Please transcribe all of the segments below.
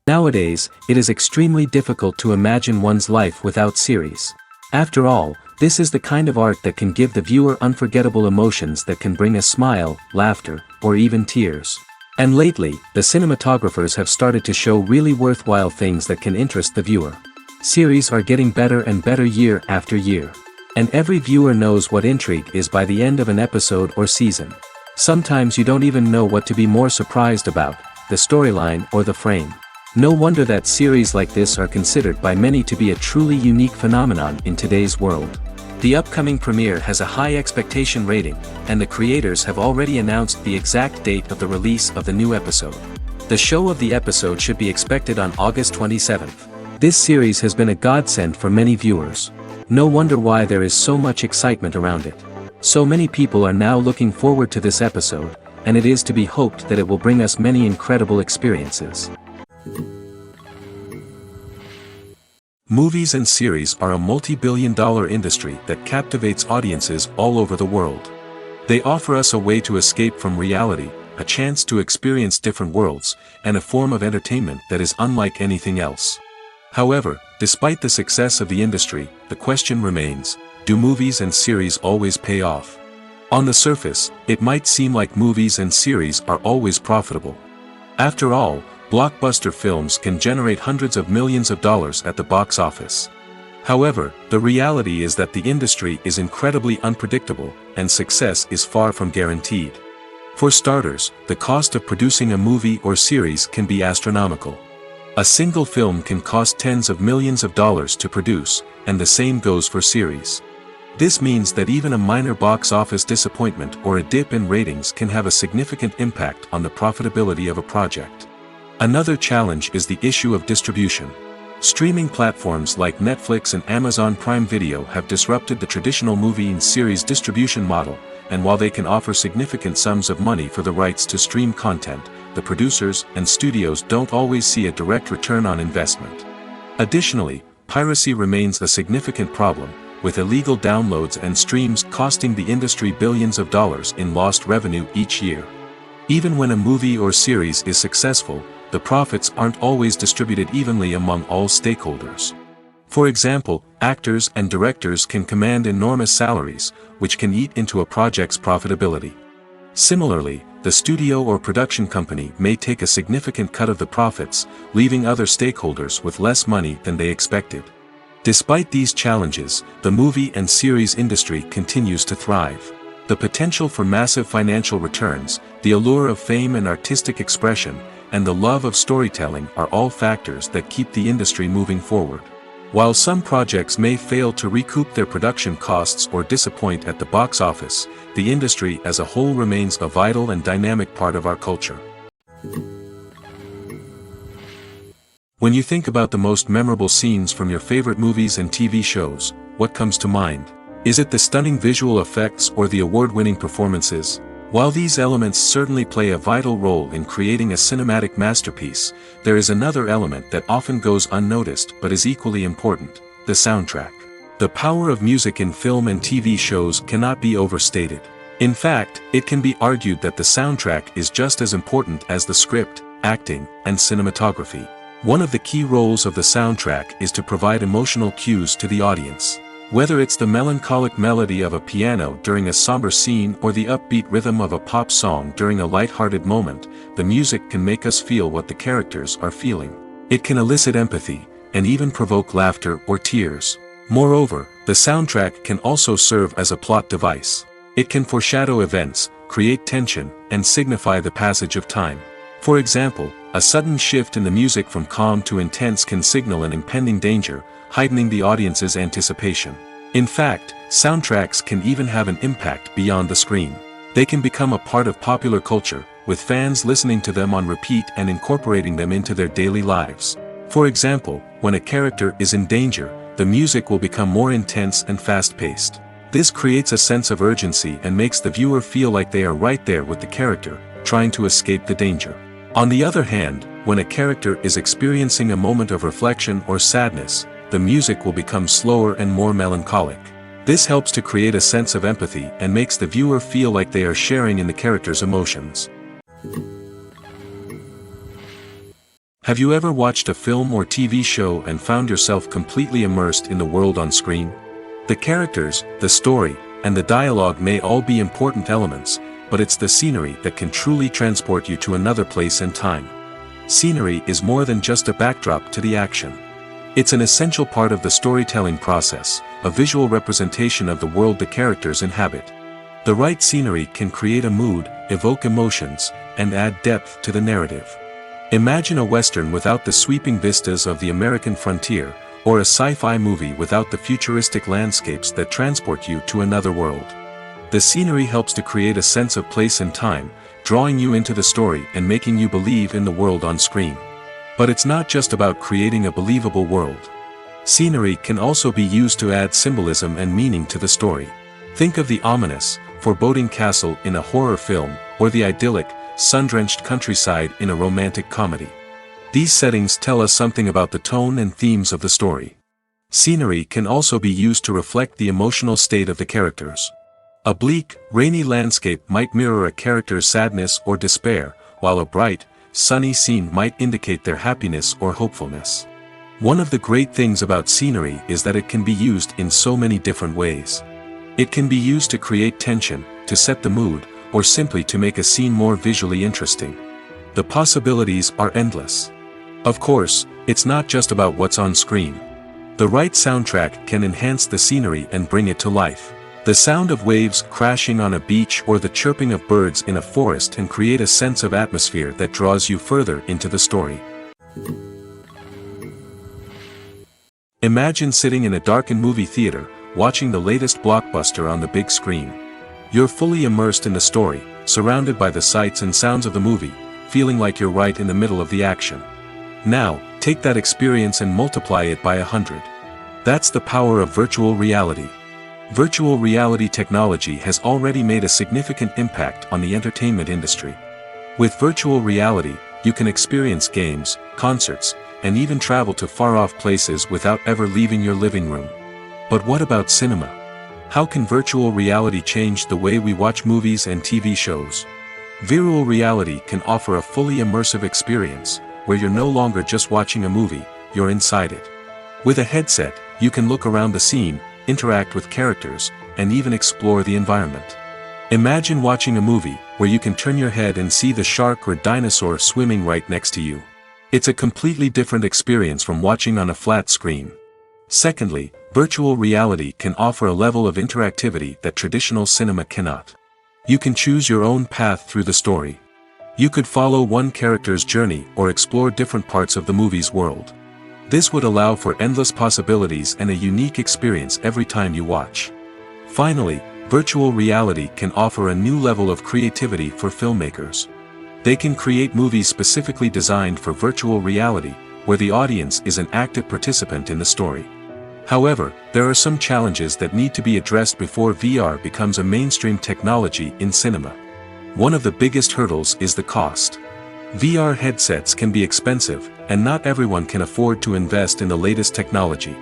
Nowadays, it is extremely difficult to imagine one's life without series. After all, this is the kind of art that can give the viewer unforgettable emotions that can bring a smile, laughter, or even tears. And lately, the cinematographers have started to show really worthwhile things that can interest the viewer. Series are getting better and better year after year. And every viewer knows what intrigue is by the end of an episode or season. Sometimes you don't even know what to be more surprised about, the storyline or the frame. No wonder that series like this are considered by many to be a truly unique phenomenon in today's world. The upcoming premiere has a high expectation rating, and the creators have already announced the exact date of the release of the new episode. The show of the episode should be expected on August 27th. This series has been a godsend for many viewers. No wonder why there is so much excitement around it. So many people are now looking forward to this episode, and it is to be hoped that it will bring us many incredible experiences. Movies and series are a multi-billion-dollar industry that captivates audiences all over the world. They offer us a way to escape from reality, a chance to experience different worlds, and a form of entertainment that is unlike anything else. However, despite the success of the industry, the question remains, do movies and series always pay off? On the surface, it might seem like movies and series are always profitable. After all, blockbuster films can generate hundreds of millions of dollars at the box office. However, the reality is that the industry is incredibly unpredictable, and success is far from guaranteed. For starters, the cost of producing a movie or series can be astronomical. A single film can cost tens of millions of dollars to produce, and the same goes for series. This means that even a minor box office disappointment or a dip in ratings can have a significant impact on the profitability of a project. Another challenge is the issue of distribution. Streaming platforms like Netflix and Amazon Prime Video have disrupted the traditional movie and series distribution model, and while they can offer significant sums of money for the rights to stream content, the producers and studios don't always see a direct return on investment. Additionally, piracy remains a significant problem, with illegal downloads and streams costing the industry billions of dollars in lost revenue each year. Even when a movie or series is successful, the profits aren't always distributed evenly among all stakeholders. For example, actors and directors can command enormous salaries, which can eat into a project's profitability. Similarly, the studio or production company may take a significant cut of the profits, leaving other stakeholders with less money than they expected. Despite these challenges, the movie and series industry continues to thrive. The potential for massive financial returns, the allure of fame and artistic expression, and the love of storytelling are all factors that keep the industry moving forward. While some projects may fail to recoup their production costs or disappoint at the box office, the industry as a whole remains a vital and dynamic part of our culture. When you think about the most memorable scenes from your favorite movies and TV shows, what comes to mind? Is it the stunning visual effects or the award-winning performances? While these elements certainly play a vital role in creating a cinematic masterpiece, there is another element that often goes unnoticed but is equally important: the soundtrack. The power of music in film and TV shows cannot be overstated. In fact, it can be argued that the soundtrack is just as important as the script, acting, and cinematography. One of the key roles of the soundtrack is to provide emotional cues to the audience. Whether it's the melancholic melody of a piano during a somber scene or the upbeat rhythm of a pop song during a light-hearted moment, the music can make us feel what the characters are feeling. It can elicit empathy, and even provoke laughter or tears. Moreover, the soundtrack can also serve as a plot device. It can foreshadow events, create tension, and signify the passage of time. For example, a sudden shift in the music from calm to intense can signal an impending danger, heightening the audience's anticipation. In fact, soundtracks can even have an impact beyond the screen. They can become a part of popular culture, with fans listening to them on repeat and incorporating them into their daily lives. For example, when a character is in danger, the music will become more intense and fast-paced. This creates a sense of urgency and makes the viewer feel like they are right there with the character, trying to escape the danger. On the other hand, when a character is experiencing a moment of reflection or sadness, the music will become slower and more melancholic. This helps to create a sense of empathy and makes the viewer feel like they are sharing in the character's emotions. Have you ever watched a film or TV show and found yourself completely immersed in the world on screen? The characters, the story, and the dialogue may all be important elements, but it's the scenery that can truly transport you to another place and time. Scenery is more than just a backdrop to the action. It's an essential part of the storytelling process, a visual representation of the world the characters inhabit. The right scenery can create a mood, evoke emotions, and add depth to the narrative. Imagine a Western without the sweeping vistas of the American frontier, or a sci-fi movie without the futuristic landscapes that transport you to another world. The scenery helps to create a sense of place and time, drawing you into the story and making you believe in the world on screen. But it's not just about creating a believable world. Scenery can also be used to add symbolism and meaning to the story. Think of the ominous, foreboding castle in a horror film, or the idyllic, sun-drenched countryside in a romantic comedy. These settings tell us something about the tone and themes of the story. Scenery can also be used to reflect the emotional state of the characters. A bleak, rainy landscape might mirror a character's sadness or despair, while a bright, sunny scene might indicate their happiness or hopefulness. One of the great things about scenery is that it can be used in so many different ways. It can be used to create tension, to set the mood, or simply to make a scene more visually interesting. The possibilities are endless. Of course, it's not just about what's on screen. The right soundtrack can enhance the scenery and bring it to life. The sound of waves crashing on a beach or the chirping of birds in a forest can create a sense of atmosphere that draws you further into the story. Imagine sitting in a darkened movie theater, watching the latest blockbuster on the big screen. You're fully immersed in the story, surrounded by the sights and sounds of the movie, feeling like you're right in the middle of the action. Now, take that experience and multiply it by 100. That's the power of virtual reality. Virtual reality technology has already made a significant impact on the entertainment industry. With virtual reality, you can experience games, concerts, and even travel to far-off places without ever leaving your living room. But what about cinema? How can virtual reality change the way we watch movies and TV shows? Virtual reality can offer a fully immersive experience, where you're no longer just watching a movie, you're inside it. With a headset, you can look around the scene, interact with characters, and even explore the environment. Imagine watching a movie, where you can turn your head and see the shark or dinosaur swimming right next to you. It's a completely different experience from watching on a flat screen. Secondly, virtual reality can offer a level of interactivity that traditional cinema cannot. You can choose your own path through the story. You could follow one character's journey or explore different parts of the movie's world. This would allow for endless possibilities and a unique experience every time you watch. Finally, virtual reality can offer a new level of creativity for filmmakers. They can create movies specifically designed for virtual reality, where the audience is an active participant in the story. However, there are some challenges that need to be addressed before VR becomes a mainstream technology in cinema. One of the biggest hurdles is the cost. VR headsets can be expensive, and not everyone can afford to invest in the latest technology.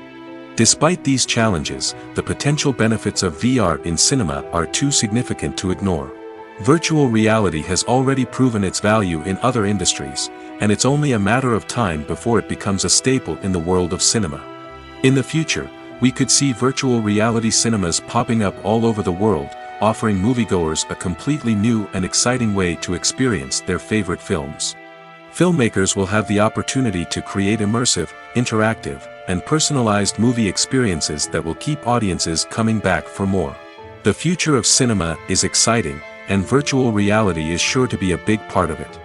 Despite these challenges, the potential benefits of VR in cinema are too significant to ignore. Virtual reality has already proven its value in other industries, and it's only a matter of time before it becomes a staple in the world of cinema. In the future, We could see virtual reality cinemas popping up all over the world, offering moviegoers a completely new and exciting way to experience their favorite films. Filmmakers will have the opportunity to create immersive, interactive, and personalized movie experiences that will keep audiences coming back for more. The future of cinema is exciting, and virtual reality is sure to be a big part of it.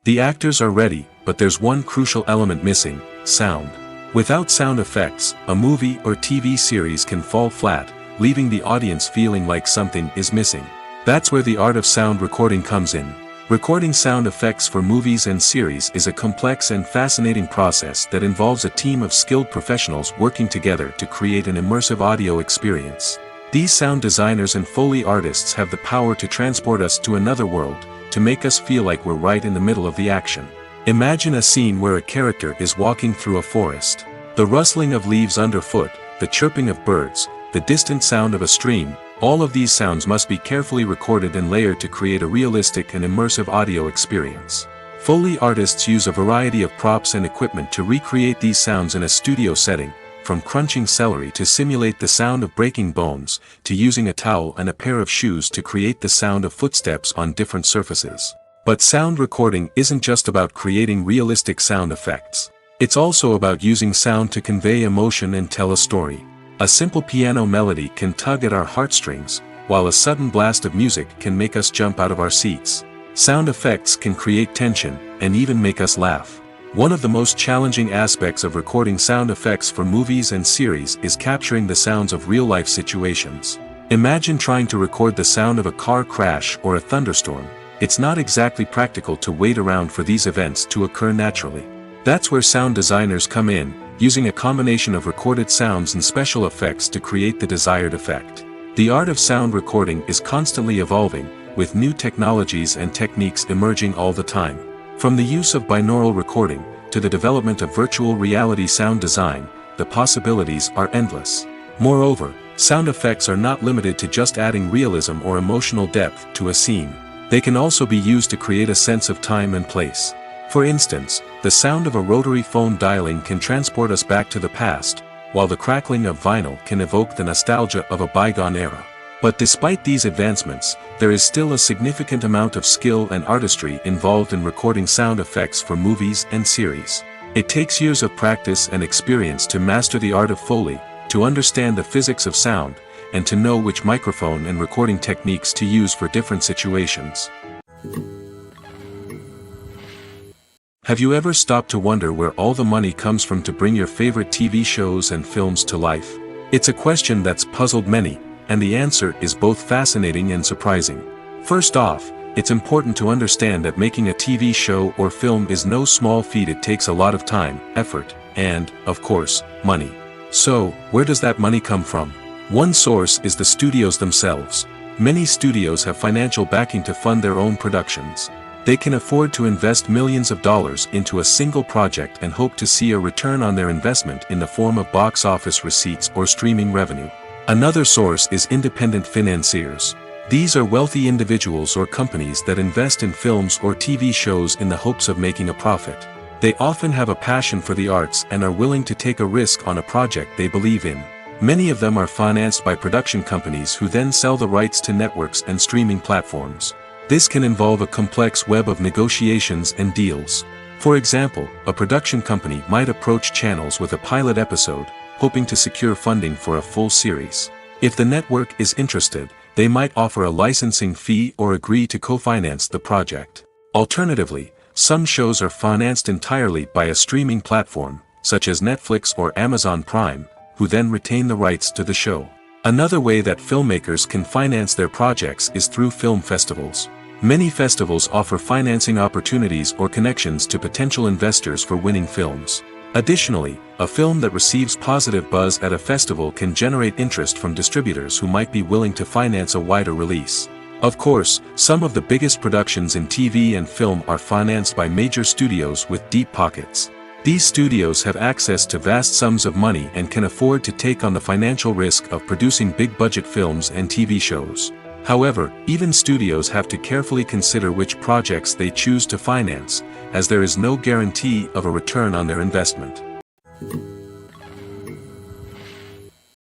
The actors are ready, but there's one crucial element missing: sound. Without sound effects, a movie or TV series can fall flat, leaving the audience feeling like something is missing. That's where the art of sound recording comes in. Recording sound effects for movies and series is a complex and fascinating process that involves a team of skilled professionals working together to create an immersive audio experience. These sound designers and Foley artists have the power to transport us to another world, to make us feel like we're right in the middle of the action. Imagine a scene where a character is walking through a forest. The rustling of leaves underfoot, the chirping of birds, the distant sound of a stream, all of these sounds must be carefully recorded and layered to create a realistic and immersive audio experience. Foley artists use a variety of props and equipment to recreate these sounds in a studio setting, from crunching celery to simulate the sound of breaking bones, to using a towel and a pair of shoes to create the sound of footsteps on different surfaces. But sound recording isn't just about creating realistic sound effects. It's also about using sound to convey emotion and tell a story. A simple piano melody can tug at our heartstrings, while a sudden blast of music can make us jump out of our seats. Sound effects can create tension, and even make us laugh. One of the most challenging aspects of recording sound effects for movies and series is capturing the sounds of real-life situations. Imagine trying to record the sound of a car crash or a thunderstorm. It's not exactly practical to wait around for these events to occur naturally. That's where sound designers come in, using a combination of recorded sounds and special effects to create the desired effect. The art of sound recording is constantly evolving, with new technologies and techniques emerging all the time. From the use of binaural recording, to the development of virtual reality sound design, the possibilities are endless. Moreover, sound effects are not limited to just adding realism or emotional depth to a scene. They can also be used to create a sense of time and place. For instance, the sound of a rotary phone dialing can transport us back to the past, while the crackling of vinyl can evoke the nostalgia of a bygone era. But despite these advancements, there is still a significant amount of skill and artistry involved in recording sound effects for movies and series. It takes years of practice and experience to master the art of Foley, to understand the physics of sound, and to know which microphone and recording techniques to use for different situations. Have you ever stopped to wonder where all the money comes from to bring your favorite TV shows and films to life? It's a question that's puzzled many, and the answer is both fascinating and surprising. First off, it's important to understand that making a TV show or film is no small feat. It takes a lot of time, effort, and, of course, money. So, where does that money come from? One source is the studios themselves. Many studios have financial backing to fund their own productions. They can afford to invest millions of dollars into a single project and hope to see a return on their investment in the form of box office receipts or streaming revenue. Another source is independent financiers. These are wealthy individuals or companies that invest in films or TV shows in the hopes of making a profit. They often have a passion for the arts and are willing to take a risk on a project they believe in. Many of them are financed by production companies who then sell the rights to networks and streaming platforms. This can involve a complex web of negotiations and deals. For example, a production company might approach channels with a pilot episode, hoping to secure funding for a full series. If the network is interested, they might offer a licensing fee or agree to co-finance the project. Alternatively, some shows are financed entirely by a streaming platform, such as Netflix or Amazon Prime, who then retain the rights to the show. Another way that filmmakers can finance their projects is through film festivals. Many festivals offer financing opportunities or connections to potential investors for winning films. Additionally, a film that receives positive buzz at a festival can generate interest from distributors who might be willing to finance a wider release. Of course, some of the biggest productions in TV and film are financed by major studios with deep pockets. These studios have access to vast sums of money and can afford to take on the financial risk of producing big-budget films and TV shows. However, even studios have to carefully consider which projects they choose to finance, as there is no guarantee of a return on their investment.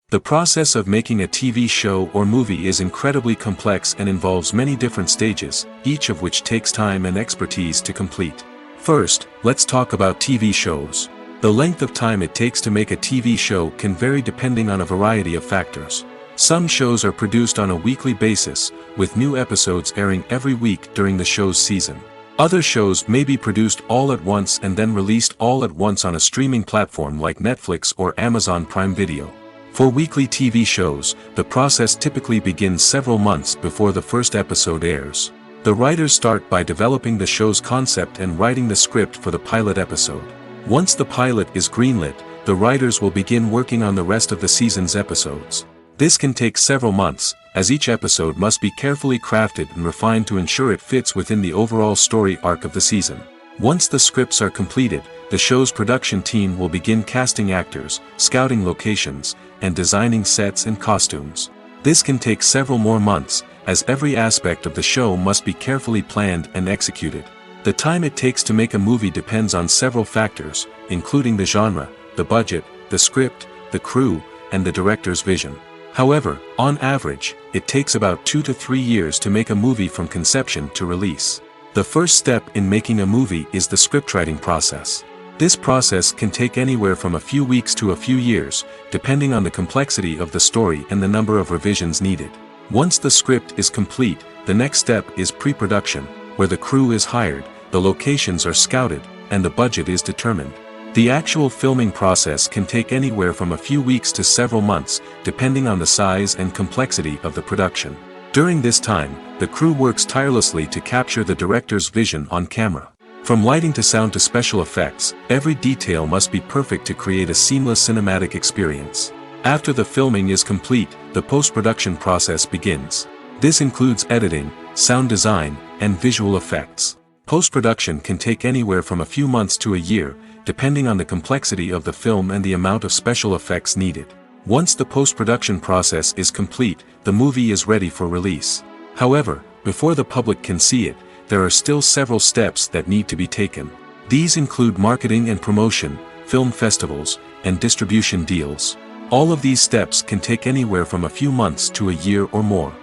The process of making a TV show or movie is incredibly complex and involves many different stages, each of which takes time and expertise to complete. First, let's talk about TV shows. The length of time it takes to make a TV show can vary depending on a variety of factors. Some shows are produced on a weekly basis, with new episodes airing every week during the show's season. Other shows may be produced all at once and then released all at once on a streaming platform like Netflix or Amazon Prime Video. For weekly TV shows, the process typically begins several months before the first episode airs. The writers start by developing the show's concept and writing the script for the pilot episode. Once the pilot is greenlit, the writers will begin working on the rest of the season's episodes. This can take several months, as each episode must be carefully crafted and refined to ensure it fits within the overall story arc of the season. Once the scripts are completed, the show's production team will begin casting actors, scouting locations, and designing sets and costumes. This can take several more months, as every aspect of the show must be carefully planned and executed. The time it takes to make a movie depends on several factors, including the genre, the budget, the script, the crew, and the director's vision. However, on average, it takes about 2 to 3 years to make a movie from conception to release. The first step in making a movie is the scriptwriting process. This process can take anywhere from a few weeks to a few years, depending on the complexity of the story and the number of revisions needed. Once the script is complete, the next step is pre-production, where the crew is hired, the locations are scouted, and the budget is determined. The actual filming process can take anywhere from a few weeks to several months, depending on the size and complexity of the production. During this time, the crew works tirelessly to capture the director's vision on camera. From lighting to sound to special effects, every detail must be perfect to create a seamless cinematic experience. After the filming is complete, the post-production process begins. This includes editing, sound design, and visual effects. Post-production can take anywhere from a few months to a year, depending on the complexity of the film and the amount of special effects needed. Once the post-production process is complete, the movie is ready for release. However, before the public can see it, there are still several steps that need to be taken. These include marketing and promotion, film festivals, and distribution deals. All of these steps can take anywhere from a few months to a year or more.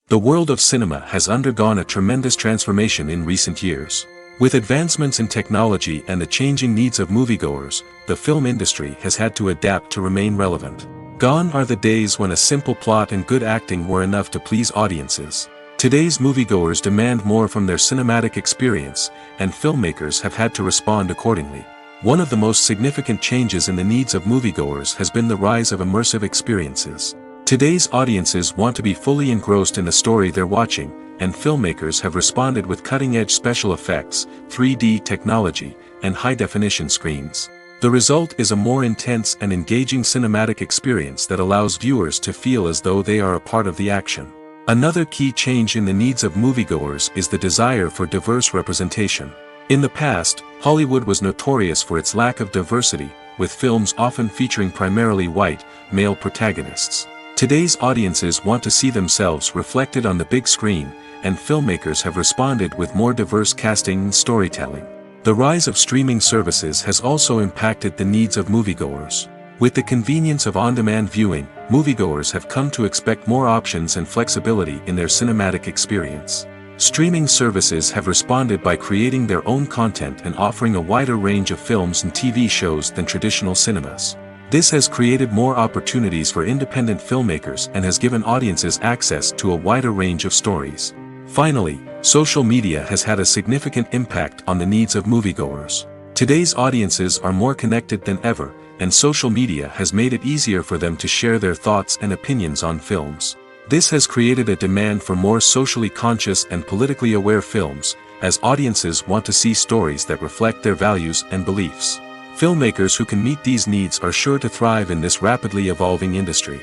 The world of cinema has undergone a tremendous transformation in recent years. With advancements in technology and the changing needs of moviegoers, the film industry has had to adapt to remain relevant. Gone are the days when a simple plot and good acting were enough to please audiences. Today's moviegoers demand more from their cinematic experience, and filmmakers have had to respond accordingly. One of the most significant changes in the needs of moviegoers has been the rise of immersive experiences. Today's audiences want to be fully engrossed in the story they're watching, and filmmakers have responded with cutting-edge special effects, 3D technology, and high-definition screens. The result is a more intense and engaging cinematic experience that allows viewers to feel as though they are a part of the action. Another key change in the needs of moviegoers is the desire for diverse representation. In the past, Hollywood was notorious for its lack of diversity, with films often featuring primarily white, male protagonists. Today's audiences want to see themselves reflected on the big screen, and filmmakers have responded with more diverse casting and storytelling. The rise of streaming services has also impacted the needs of moviegoers. With the convenience of on-demand viewing, moviegoers have come to expect more options and flexibility in their cinematic experience. Streaming services have responded by creating their own content and offering a wider range of films and TV shows than traditional cinemas. This has created more opportunities for independent filmmakers and has given audiences access to a wider range of stories. Finally, social media has had a significant impact on the needs of moviegoers. Today's audiences are more connected than ever, and social media has made it easier for them to share their thoughts and opinions on films. This has created a demand for more socially conscious and politically aware films, as audiences want to see stories that reflect their values and beliefs. Filmmakers who can meet these needs are sure to thrive in this rapidly evolving industry.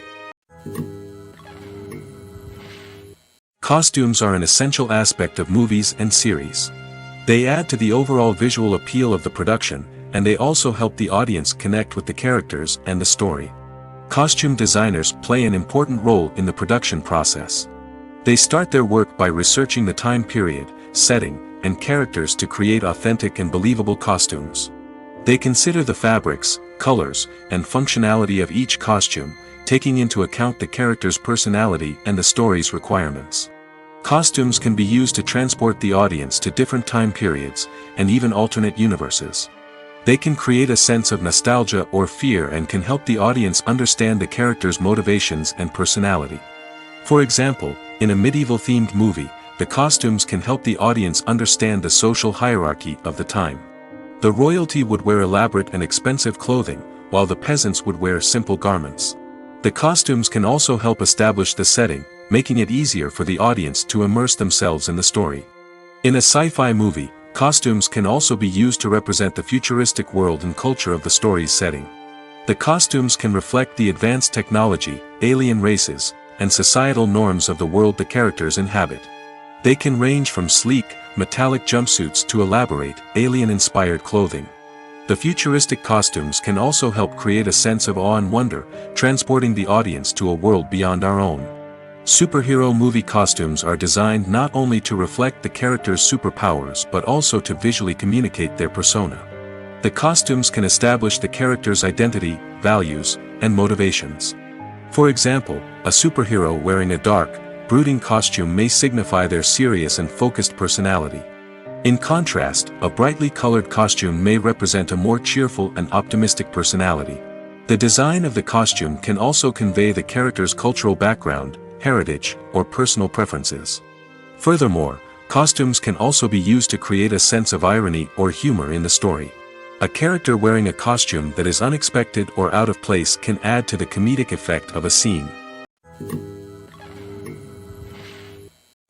Costumes are an essential aspect of movies and series. They add to the overall visual appeal of the production, and they also help the audience connect with the characters and the story. Costume designers play an important role in the production process. They start their work by researching the time period, setting, and characters to create authentic and believable costumes. They consider the fabrics, colors, and functionality of each costume, taking into account the character's personality and the story's requirements. Costumes can be used to transport the audience to different time periods, and even alternate universes. They can create a sense of nostalgia or fear and can help the audience understand the character's motivations and personality. For example, in a medieval-themed movie, the costumes can help the audience understand the social hierarchy of the time. The royalty would wear elaborate and expensive clothing, while the peasants would wear simple garments. The costumes can also help establish the setting, making it easier for the audience to immerse themselves in the story. In a sci-fi movie, costumes can also be used to represent the futuristic world and culture of the story's setting. The costumes can reflect the advanced technology, alien races, and societal norms of the world the characters inhabit. They can range from sleek, metallic jumpsuits to elaborate, alien-inspired clothing. The futuristic costumes can also help create a sense of awe and wonder, transporting the audience to a world beyond our own. Superhero movie costumes are designed not only to reflect the character's superpowers but also to visually communicate their persona. The costumes can establish the character's identity, values, and motivations. For example, a superhero wearing a dark, brooding costume may signify their serious and focused personality. In contrast, a brightly colored costume may represent a more cheerful and optimistic personality. The design of the costume can also convey the character's cultural background, heritage, or personal preferences. Furthermore, costumes can also be used to create a sense of irony or humor in the story. A character wearing a costume that is unexpected or out of place can add to the comedic effect of a scene.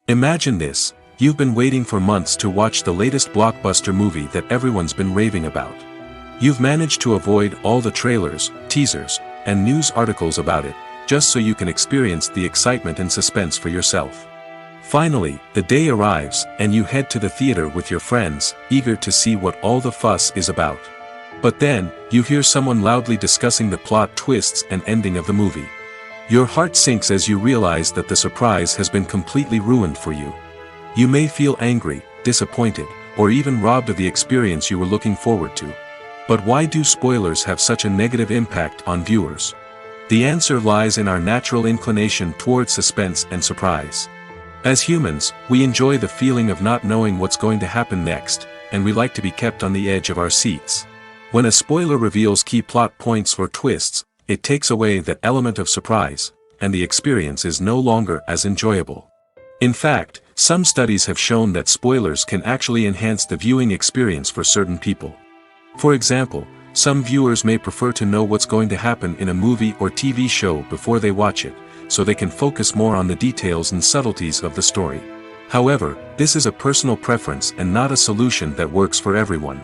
Imagine this: you've been waiting for months to watch the latest blockbuster movie that everyone's been raving about. You've managed to avoid all the trailers, teasers, and news articles about it, just so you can experience the excitement and suspense for yourself. Finally, the day arrives, and you head to the theater with your friends, eager to see what all the fuss is about. But then, you hear someone loudly discussing the plot twists and ending of the movie. Your heart sinks as you realize that the surprise has been completely ruined for you. You may feel angry, disappointed, or even robbed of the experience you were looking forward to. But why do spoilers have such a negative impact on viewers? The answer lies in our natural inclination toward suspense and surprise. As humans, we enjoy the feeling of not knowing what's going to happen next, and we like to be kept on the edge of our seats. When a spoiler reveals key plot points or twists, it takes away that element of surprise, and the experience is no longer as enjoyable. In fact, some studies have shown that spoilers can actually enhance the viewing experience for certain people. For example, some viewers may prefer to know what's going to happen in a movie or TV show before they watch it, so they can focus more on the details and subtleties of the story. However, this is a personal preference and not a solution that works for everyone.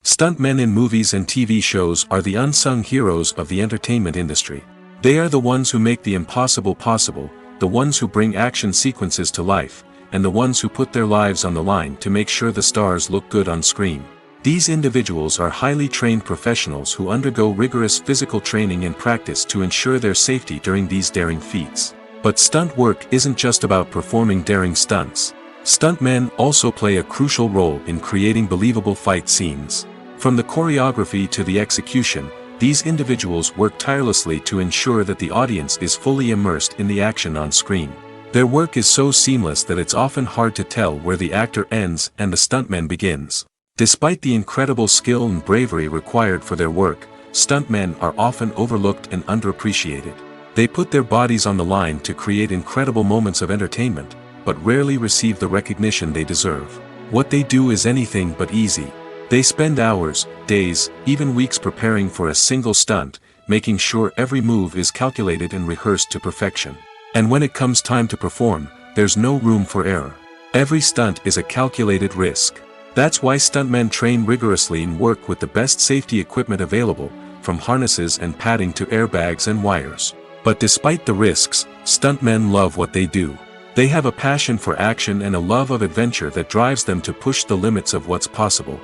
Stuntmen in movies and TV shows are the unsung heroes of the entertainment industry. They are the ones who make the impossible possible, the ones who bring action sequences to life, and the ones who put their lives on the line to make sure the stars look good on screen. These individuals are highly trained professionals who undergo rigorous physical training and practice to ensure their safety during these daring feats. But stunt work isn't just about performing daring stunts. Stuntmen also play a crucial role in creating believable fight scenes. From the choreography to the execution, these individuals work tirelessly to ensure that the audience is fully immersed in the action on screen. Their work is so seamless that it's often hard to tell where the actor ends and the stuntman begins. Despite the incredible skill and bravery required for their work, stuntmen are often overlooked and underappreciated. They put their bodies on the line to create incredible moments of entertainment, but rarely receive the recognition they deserve. What they do is anything but easy. They spend hours, days, even weeks preparing for a single stunt, making sure every move is calculated and rehearsed to perfection. And when it comes time to perform, there's no room for error. Every stunt is a calculated risk. That's why stuntmen train rigorously and work with the best safety equipment available, from harnesses and padding to airbags and wires. But despite the risks, stuntmen love what they do. They have a passion for action and a love of adventure that drives them to push the limits of what's possible.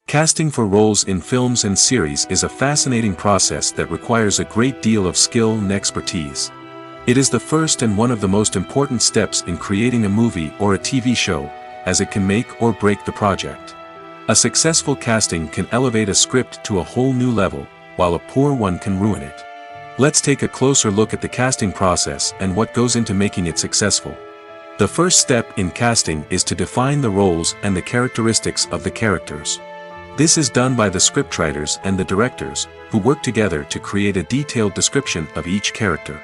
Casting for roles in films and series is a fascinating process that requires a great deal of skill and expertise. It is the first and one of the most important steps in creating a movie or a TV show, as it can make or break the project. A successful casting can elevate a script to a whole new level, while a poor one can ruin it. Let's take a closer look at the casting process and what goes into making it successful. The first step in casting is to define the roles and the characteristics of the characters. This is done by the scriptwriters and the directors, who work together to create a detailed description of each character.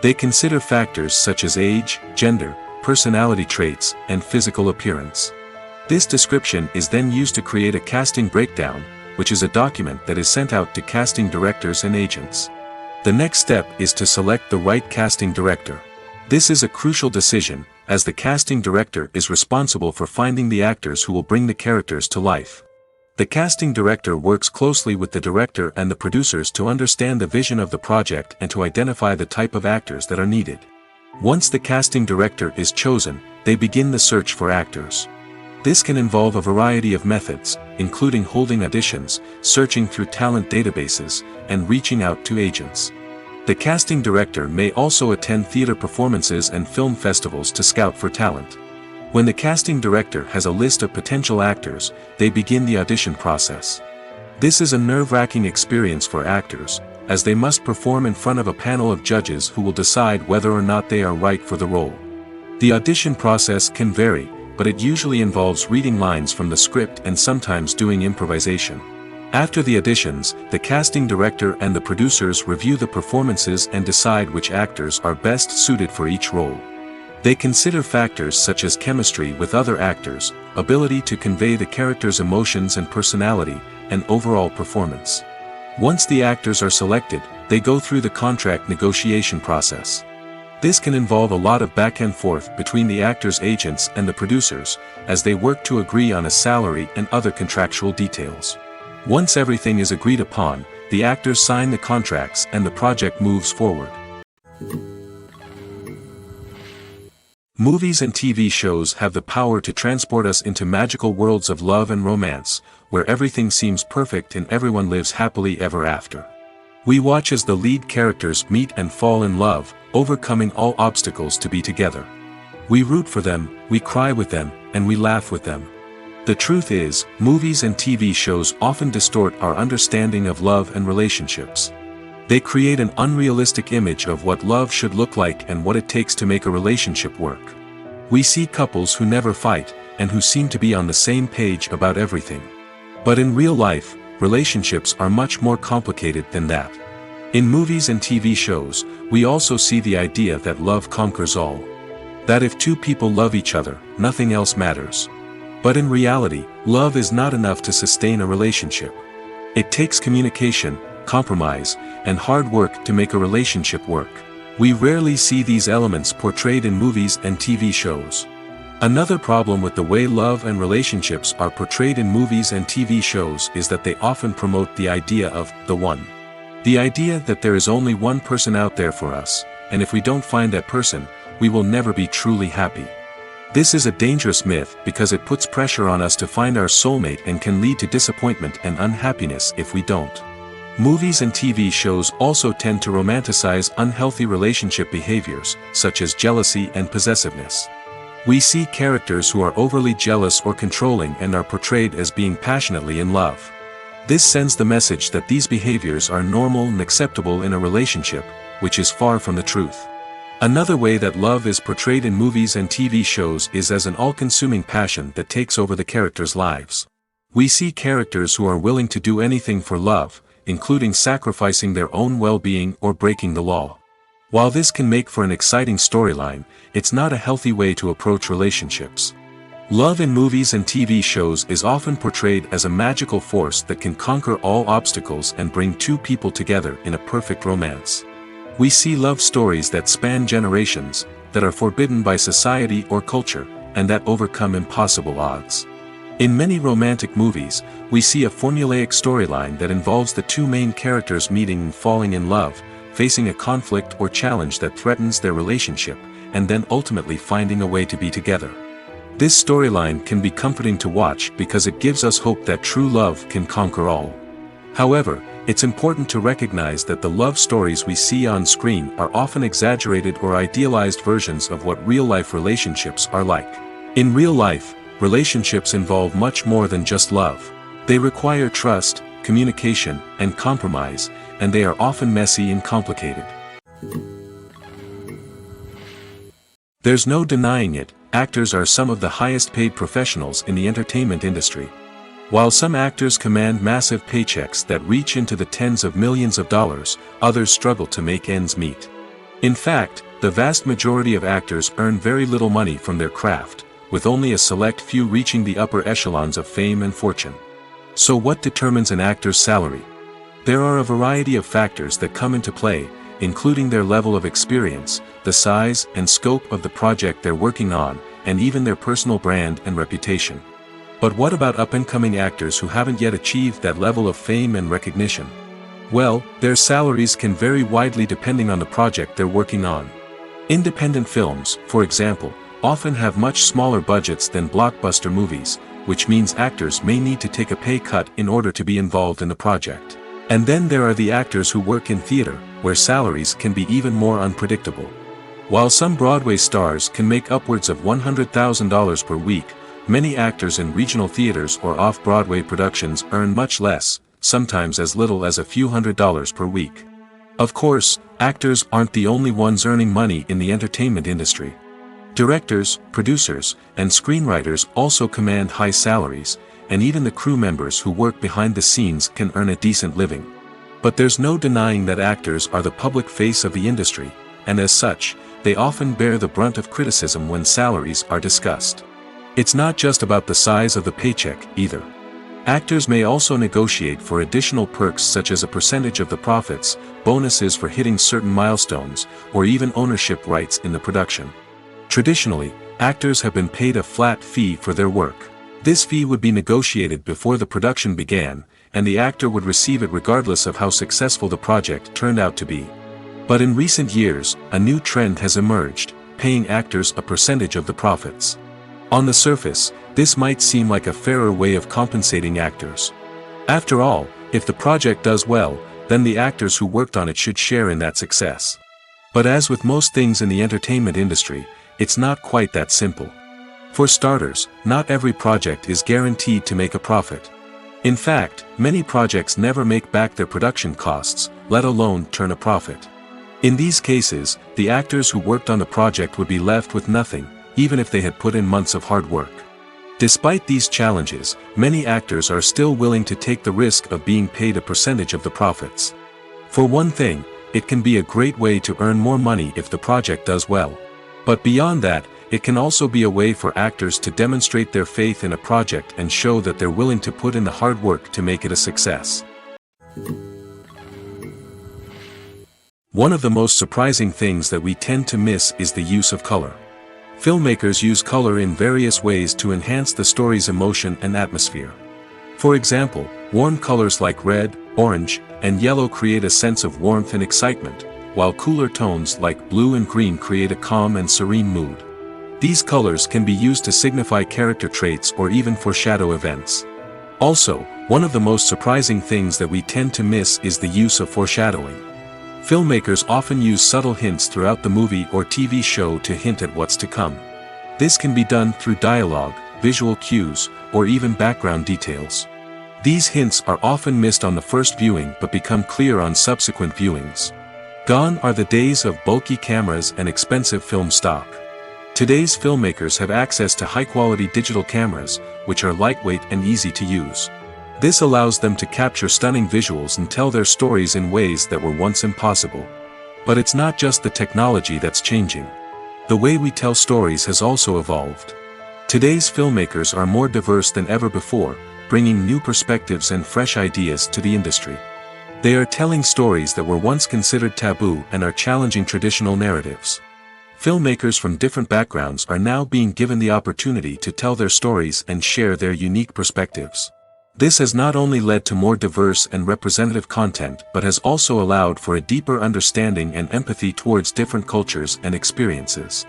They consider factors such as age, gender, personality traits, and physical appearance. This description is then used to create a casting breakdown, which is a document that is sent out to casting directors and agents. The next step is to select the right casting director. This is a crucial decision, as the casting director is responsible for finding the actors who will bring the characters to life. The casting director works closely with the director and the producers to understand the vision of the project and to identify the type of actors that are needed. Once the casting director is chosen, they begin the search for actors. This can involve a variety of methods, including holding auditions, searching through talent databases, and reaching out to agents. The casting director may also attend theater performances and film festivals to scout for talent. When the casting director has a list of potential actors, they begin the audition process. This is a nerve-wracking experience for actors, as they must perform in front of a panel of judges who will decide whether or not they are right for the role. The audition process can vary, but it usually involves reading lines from the script and sometimes doing improvisation. After the auditions, the casting director and the producers review the performances and decide which actors are best suited for each role. They consider factors such as chemistry with other actors, ability to convey the character's emotions and personality, and overall performance. Once the actors are selected, they go through the contract negotiation process. This can involve a lot of back and forth between the actors' agents and the producers, as they work to agree on a salary and other contractual details. Once everything is agreed upon, the actors sign the contracts and the project moves forward. Movies and TV shows have the power to transport us into magical worlds of love and romance, where everything seems perfect and everyone lives happily ever after. We watch as the lead characters meet and fall in love, overcoming all obstacles to be together. We root for them, we cry with them, and we laugh with them. The truth is, movies and TV shows often distort our understanding of love and relationships. They create an unrealistic image of what love should look like and what it takes to make a relationship work. We see couples who never fight, and who seem to be on the same page about everything. But in real life, relationships are much more complicated than that. In movies and TV shows, we also see the idea that love conquers all. That if two people love each other, nothing else matters. But in reality, love is not enough to sustain a relationship. It takes communication, compromise, and hard work to make a relationship work. We rarely see these elements portrayed in movies and TV shows. Another problem with the way love and relationships are portrayed in movies and TV shows is that they often promote the idea of the one. The idea that there is only one person out there for us, and if we don't find that person, we will never be truly happy. This is a dangerous myth because it puts pressure on us to find our soulmate and can lead to disappointment and unhappiness if we don't. Movies and TV shows also tend to romanticize unhealthy relationship behaviors, such as jealousy and possessiveness. We see characters who are overly jealous or controlling and are portrayed as being passionately in love. This sends the message that these behaviors are normal and acceptable in a relationship, which is far from the truth. Another way that love is portrayed in movies and TV shows is as an all-consuming passion that takes over the characters' lives. We see characters who are willing to do anything for love, including sacrificing their own well-being or breaking the law. While this can make for an exciting storyline, it's not a healthy way to approach relationships. Love in movies and TV shows is often portrayed as a magical force that can conquer all obstacles and bring two people together in a perfect romance. We see love stories that span generations, that are forbidden by society or culture, and that overcome impossible odds. In many romantic movies, we see a formulaic storyline that involves the two main characters meeting and falling in love, facing a conflict or challenge that threatens their relationship, and then ultimately finding a way to be together. This storyline can be comforting to watch because it gives us hope that true love can conquer all. However, it's important to recognize that the love stories we see on screen are often exaggerated or idealized versions of what real-life relationships are like. In real life, relationships involve much more than just love. They require trust, communication, and compromise, and they are often messy and complicated. There's no denying it, actors are some of the highest paid professionals in the entertainment industry. While some actors command massive paychecks that reach into the tens of millions of dollars, others struggle to make ends meet. In fact, the vast majority of actors earn very little money from their craft, with only a select few reaching the upper echelons of fame and fortune. So what determines an actor's salary? There are a variety of factors that come into play, including their level of experience, the size and scope of the project they're working on, and even their personal brand and reputation. But what about up-and-coming actors who haven't yet achieved that level of fame and recognition? Well, their salaries can vary widely depending on the project they're working on. Independent films, for example, often have much smaller budgets than blockbuster movies, which means actors may need to take a pay cut in order to be involved in the project. And then there are the actors who work in theater, where salaries can be even more unpredictable. While some Broadway stars can make upwards of $100,000 per week, many actors in regional theaters or off-Broadway productions earn much less, sometimes as little as a few $100s per week. Of course, actors aren't the only ones earning money in the entertainment industry. Directors, producers, and screenwriters also command high salaries, and even the crew members who work behind the scenes can earn a decent living. But there's no denying that actors are the public face of the industry, and as such, they often bear the brunt of criticism when salaries are discussed. It's not just about the size of the paycheck, either. Actors may also negotiate for additional perks such as a percentage of the profits, bonuses for hitting certain milestones, or even ownership rights in the production. Traditionally, actors have been paid a flat fee for their work. This fee would be negotiated before the production began, and the actor would receive it regardless of how successful the project turned out to be. But in recent years, a new trend has emerged, paying actors a percentage of the profits. On the surface, this might seem like a fairer way of compensating actors. After all, if the project does well, then the actors who worked on it should share in that success. But as with most things in the entertainment industry, it's not quite that simple. For starters, not every project is guaranteed to make a profit. In fact, many projects never make back their production costs, let alone turn a profit. In these cases, the actors who worked on the project would be left with nothing, even if they had put in months of hard work. Despite these challenges, many actors are still willing to take the risk of being paid a percentage of the profits. For one thing, it can be a great way to earn more money if the project does well. But beyond that, it can also be a way for actors to demonstrate their faith in a project and show that they're willing to put in the hard work to make it a success. One of the most surprising things that we tend to miss is the use of color. Filmmakers use color in various ways to enhance the story's emotion and atmosphere. For example, warm colors like red, orange, and yellow create a sense of warmth and excitement, while cooler tones like blue and green create a calm and serene mood. These colors can be used to signify character traits or even foreshadow events. Also, one of the most surprising things that we tend to miss is the use of foreshadowing. Filmmakers often use subtle hints throughout the movie or TV show to hint at what's to come. This can be done through dialogue, visual cues, or even background details. These hints are often missed on the first viewing but become clear on subsequent viewings. Gone are the days of bulky cameras and expensive film stock. Today's filmmakers have access to high-quality digital cameras, which are lightweight and easy to use. This allows them to capture stunning visuals and tell their stories in ways that were once impossible. But it's not just the technology that's changing. The way we tell stories has also evolved. Today's filmmakers are more diverse than ever before, bringing new perspectives and fresh ideas to the industry. They are telling stories that were once considered taboo and are challenging traditional narratives. Filmmakers from different backgrounds are now being given the opportunity to tell their stories and share their unique perspectives. This has not only led to more diverse and representative content but has also allowed for a deeper understanding and empathy towards different cultures and experiences.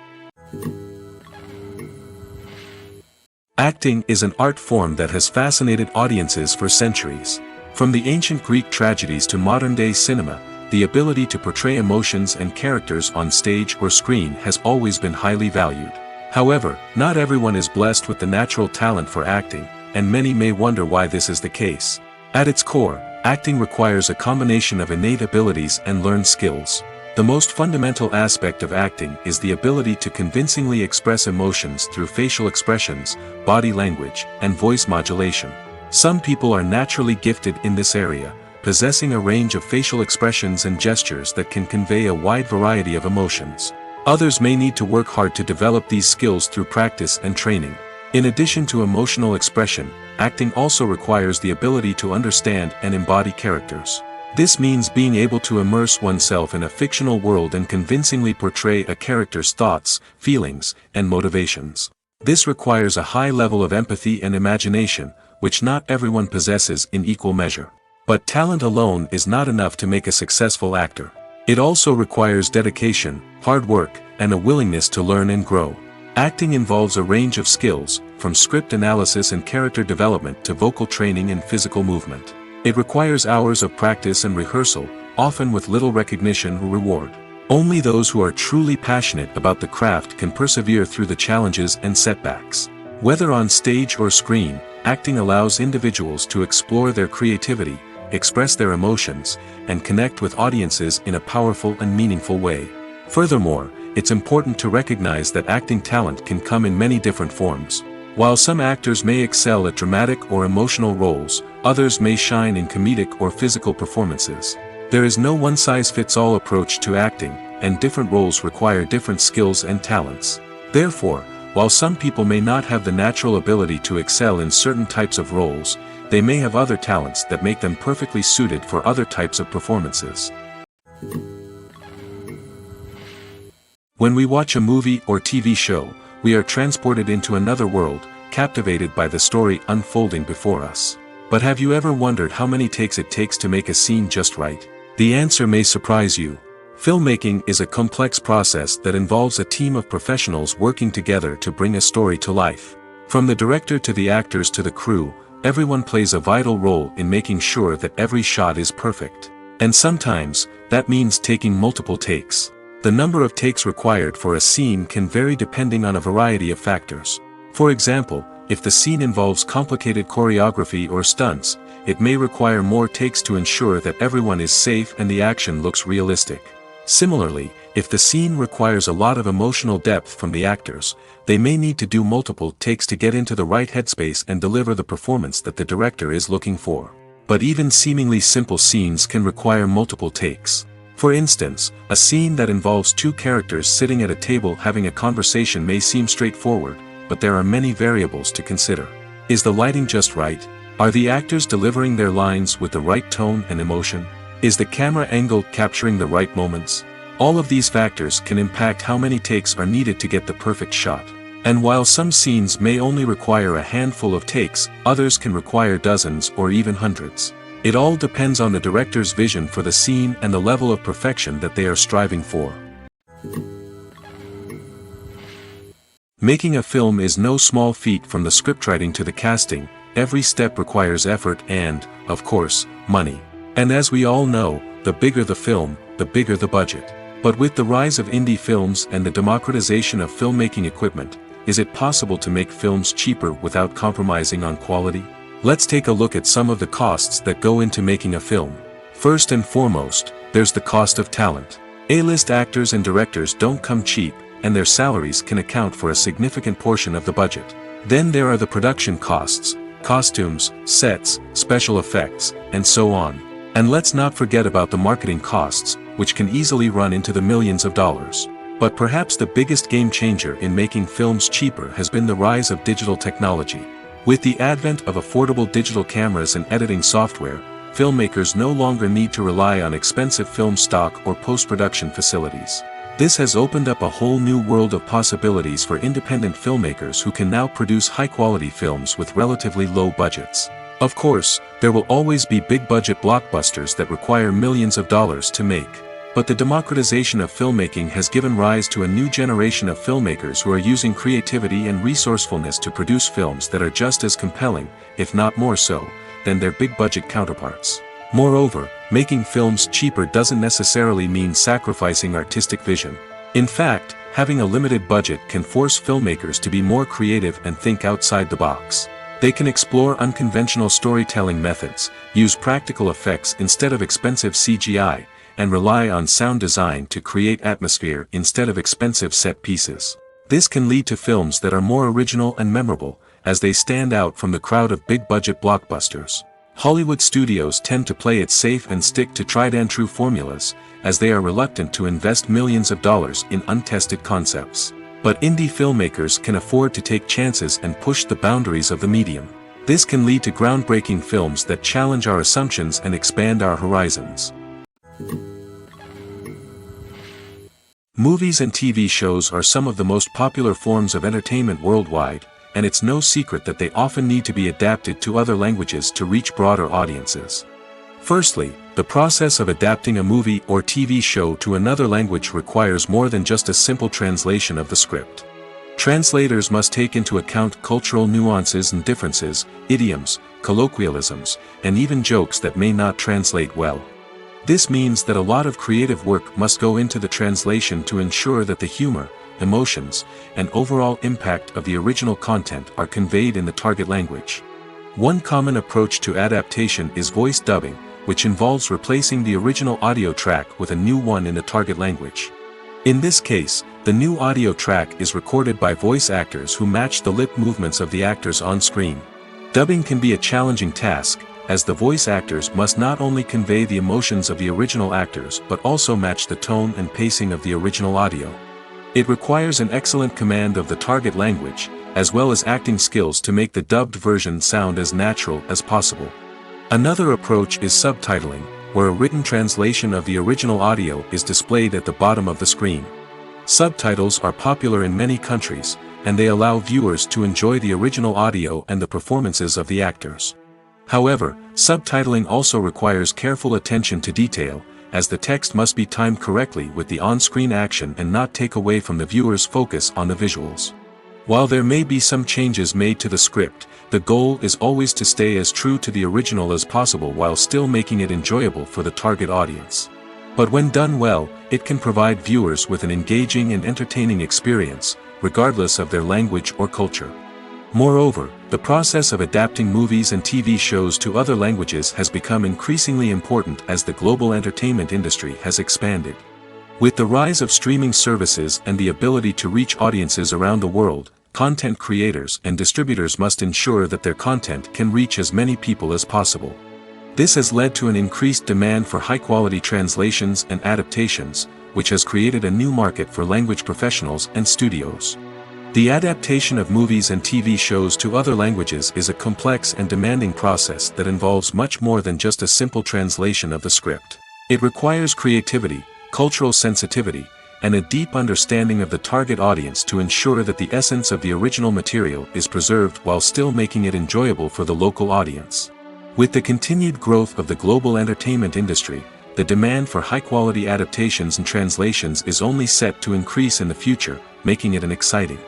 Acting is an art form that has fascinated audiences for centuries. From the ancient Greek tragedies to modern-day cinema, the ability to portray emotions and characters on stage or screen has always been highly valued. However, not everyone is blessed with the natural talent for acting, and many may wonder why this is the case. At its core, acting requires a combination of innate abilities and learned skills. The most fundamental aspect of acting is the ability to convincingly express emotions through facial expressions, body language, and voice modulation. Some people are naturally gifted in this area, possessing a range of facial expressions and gestures that can convey a wide variety of emotions. Others may need to work hard to develop these skills through practice and training. In addition to emotional expression, acting also requires the ability to understand and embody characters. This means being able to immerse oneself in a fictional world and convincingly portray a character's thoughts, feelings, and motivations. This requires a high level of empathy and imagination, which not everyone possesses in equal measure. But talent alone is not enough to make a successful actor. It also requires dedication, hard work, and a willingness to learn and grow. Acting involves a range of skills, from script analysis and character development to vocal training and physical movement. It requires hours of practice and rehearsal, often with little recognition or reward. Only those who are truly passionate about the craft can persevere through the challenges and setbacks. Whether on stage or screen, acting allows individuals to explore their creativity, express their emotions, and connect with audiences in a powerful and meaningful way. Furthermore, it's important to recognize that acting talent can come in many different forms. While some actors may excel at dramatic or emotional roles, others may shine in comedic or physical performances. There is no one-size-fits-all approach to acting, and different roles require different skills and talents. Therefore, while some people may not have the natural ability to excel in certain types of roles, they may have other talents that make them perfectly suited for other types of performances. When we watch a movie or TV show, we are transported into another world, captivated by the story unfolding before us. But have you ever wondered how many takes it takes to make a scene just right? The answer may surprise you. Filmmaking is a complex process that involves a team of professionals working together to bring a story to life. From the director to the actors to the crew, everyone plays a vital role in making sure that every shot is perfect. And sometimes, that means taking multiple takes. The number of takes required for a scene can vary depending on a variety of factors. For example, if the scene involves complicated choreography or stunts, it may require more takes to ensure that everyone is safe and the action looks realistic. Similarly, if the scene requires a lot of emotional depth from the actors, they may need to do multiple takes to get into the right headspace and deliver the performance that the director is looking for. But even seemingly simple scenes can require multiple takes. For instance, a scene that involves two characters sitting at a table having a conversation may seem straightforward, but there are many variables to consider. Is the lighting just right? Are the actors delivering their lines with the right tone and emotion? Is the camera angle capturing the right moments? All of these factors can impact how many takes are needed to get the perfect shot. And while some scenes may only require a handful of takes, others can require dozens or even hundreds. It all depends on the director's vision for the scene and the level of perfection that they are striving for. Making a film is no small feat. From the scriptwriting to the casting, every step requires effort and, of course, money. And as we all know, the bigger the film, the bigger the budget. But with the rise of indie films and the democratization of filmmaking equipment, is it possible to make films cheaper without compromising on quality? Let's take a look at some of the costs that go into making a film. First and foremost, there's the cost of talent. A-list actors and directors don't come cheap, and their salaries can account for a significant portion of the budget. Then there are the production costs, costumes, sets, special effects, and so on. And let's not forget about the marketing costs, which can easily run into the millions of dollars. But perhaps the biggest game changer in making films cheaper has been the rise of digital technology. With the advent of affordable digital cameras and editing software, filmmakers no longer need to rely on expensive film stock or post-production facilities. This has opened up a whole new world of possibilities for independent filmmakers who can now produce high-quality films with relatively low budgets. Of course, there will always be big-budget blockbusters that require millions of dollars to make. But the democratization of filmmaking has given rise to a new generation of filmmakers who are using creativity and resourcefulness to produce films that are just as compelling, if not more so, than their big-budget counterparts. Moreover, making films cheaper doesn't necessarily mean sacrificing artistic vision. In fact, having a limited budget can force filmmakers to be more creative and think outside the box. They can explore unconventional storytelling methods, use practical effects instead of expensive CGI, and rely on sound design to create atmosphere instead of expensive set pieces. This can lead to films that are more original and memorable, as they stand out from the crowd of big-budget blockbusters. Hollywood studios tend to play it safe and stick to tried-and-true formulas, as they are reluctant to invest millions of dollars in untested concepts. But indie filmmakers can afford to take chances and push the boundaries of the medium. This can lead to groundbreaking films that challenge our assumptions and expand our horizons. Movies and TV shows are some of the most popular forms of entertainment worldwide, and it's no secret that they often need to be adapted to other languages to reach broader audiences. Firstly, the process of adapting a movie or TV show to another language requires more than just a simple translation of the script. Translators must take into account cultural nuances and differences, idioms, colloquialisms, and even jokes that may not translate well. This means that a lot of creative work must go into the translation to ensure that the humor, emotions, and overall impact of the original content are conveyed in the target language. One common approach to adaptation is voice dubbing, which involves replacing the original audio track with a new one in the target language. In this case, the new audio track is recorded by voice actors who match the lip movements of the actors on screen. Dubbing can be a challenging task, as the voice actors must not only convey the emotions of the original actors but also match the tone and pacing of the original audio. It requires an excellent command of the target language, as well as acting skills to make the dubbed version sound as natural as possible. Another approach is subtitling, where a written translation of the original audio is displayed at the bottom of the screen. Subtitles are popular in many countries, and they allow viewers to enjoy the original audio and the performances of the actors. However, subtitling also requires careful attention to detail, as the text must be timed correctly with the on-screen action and not take away from the viewer's focus on the visuals. While there may be some changes made to the script, the goal is always to stay as true to the original as possible while still making it enjoyable for the target audience. But when done well, it can provide viewers with an engaging and entertaining experience, regardless of their language or culture. Moreover, the process of adapting movies and TV shows to other languages has become increasingly important as the global entertainment industry has expanded. With the rise of streaming services and the ability to reach audiences around the world, content creators and distributors must ensure that their content can reach as many people as possible. This has led to an increased demand for high-quality translations and adaptations, which has created a new market for language professionals and studios. The adaptation of movies and TV shows to other languages is a complex and demanding process that involves much more than just a simple translation of the script. It requires creativity, cultural sensitivity, and a deep understanding of the target audience to ensure that the essence of the original material is preserved while still making it enjoyable for the local audience. With the continued growth of the global entertainment industry, the demand for high-quality adaptations and translations is only set to increase in the future, making it an exciting.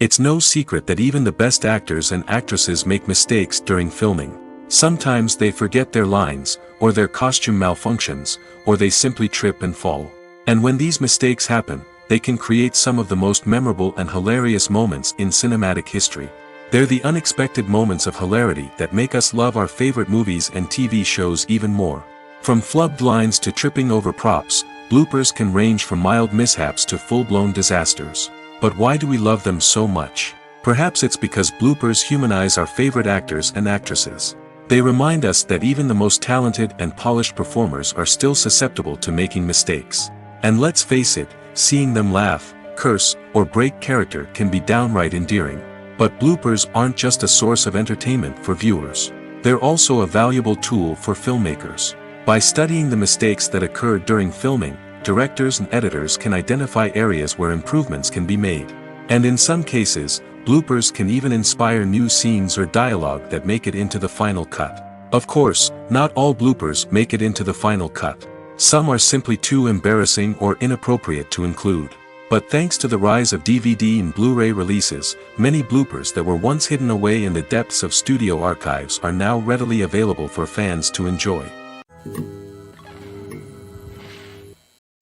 It's no secret that even the best actors and actresses make mistakes during filming. Sometimes they forget their lines, or their costume malfunctions, or they simply trip and fall. And when these mistakes happen, they can create some of the most memorable and hilarious moments in cinematic history. They're the unexpected moments of hilarity that make us love our favorite movies and TV shows even more. From flubbed lines to tripping over props, bloopers can range from mild mishaps to full-blown disasters. But why do we love them so much? Perhaps it's because bloopers humanize our favorite actors and actresses. They remind us that even the most talented and polished performers are still susceptible to making mistakes. And let's face it, seeing them laugh, curse, or break character can be downright endearing. But bloopers aren't just a source of entertainment for viewers. They're also a valuable tool for filmmakers. By studying the mistakes that occurred during filming, directors and editors can identify areas where improvements can be made. And in some cases, bloopers can even inspire new scenes or dialogue that make it into the final cut. Of course, not all bloopers make it into the final cut. Some are simply too embarrassing or inappropriate to include. But thanks to the rise of DVD and Blu-ray releases, many bloopers that were once hidden away in the depths of studio archives are now readily available for fans to enjoy.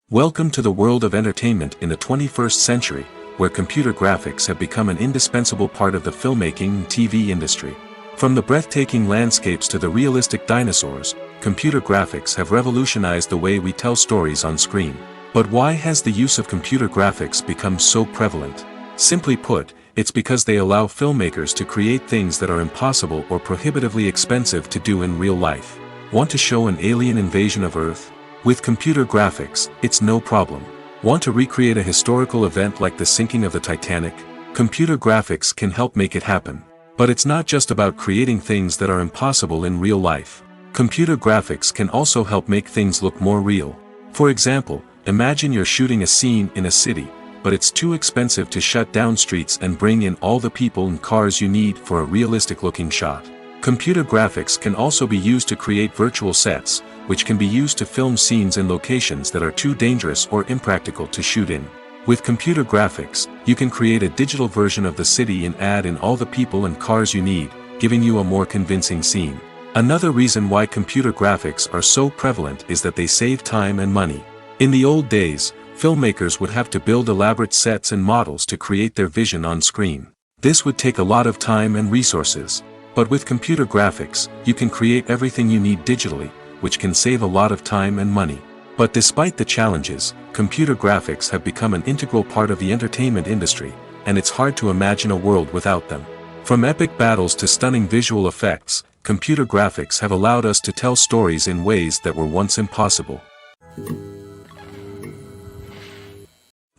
Welcome to the world of entertainment in the 21st century, where computer graphics have become an indispensable part of the filmmaking and TV industry. From the breathtaking landscapes to the realistic dinosaurs, computer graphics have revolutionized the way we tell stories on screen. But why has the use of computer graphics become so prevalent? Simply put, it's because they allow filmmakers to create things that are impossible or prohibitively expensive to do in real life. Want to show an alien invasion of Earth? With computer graphics, it's no problem. Want to recreate a historical event like the sinking of the Titanic? Computer graphics can help make it happen. But it's not just about creating things that are impossible in real life. Computer graphics can also help make things look more real. For example, imagine you're shooting a scene in a city, but it's too expensive to shut down streets and bring in all the people and cars you need for a realistic-looking shot. Computer graphics can also be used to create virtual sets, which can be used to film scenes in locations that are too dangerous or impractical to shoot in. With computer graphics, you can create a digital version of the city and add in all the people and cars you need, giving you a more convincing scene. Another reason why computer graphics are so prevalent is that they save time and money. In the old days, filmmakers would have to build elaborate sets and models to create their vision on screen. This would take a lot of time and resources. But with computer graphics, you can create everything you need digitally, which can save a lot of time and money. But despite the challenges, computer graphics have become an integral part of the entertainment industry, and it's hard to imagine a world without them. From epic battles to stunning visual effects, computer graphics have allowed us to tell stories in ways that were once impossible.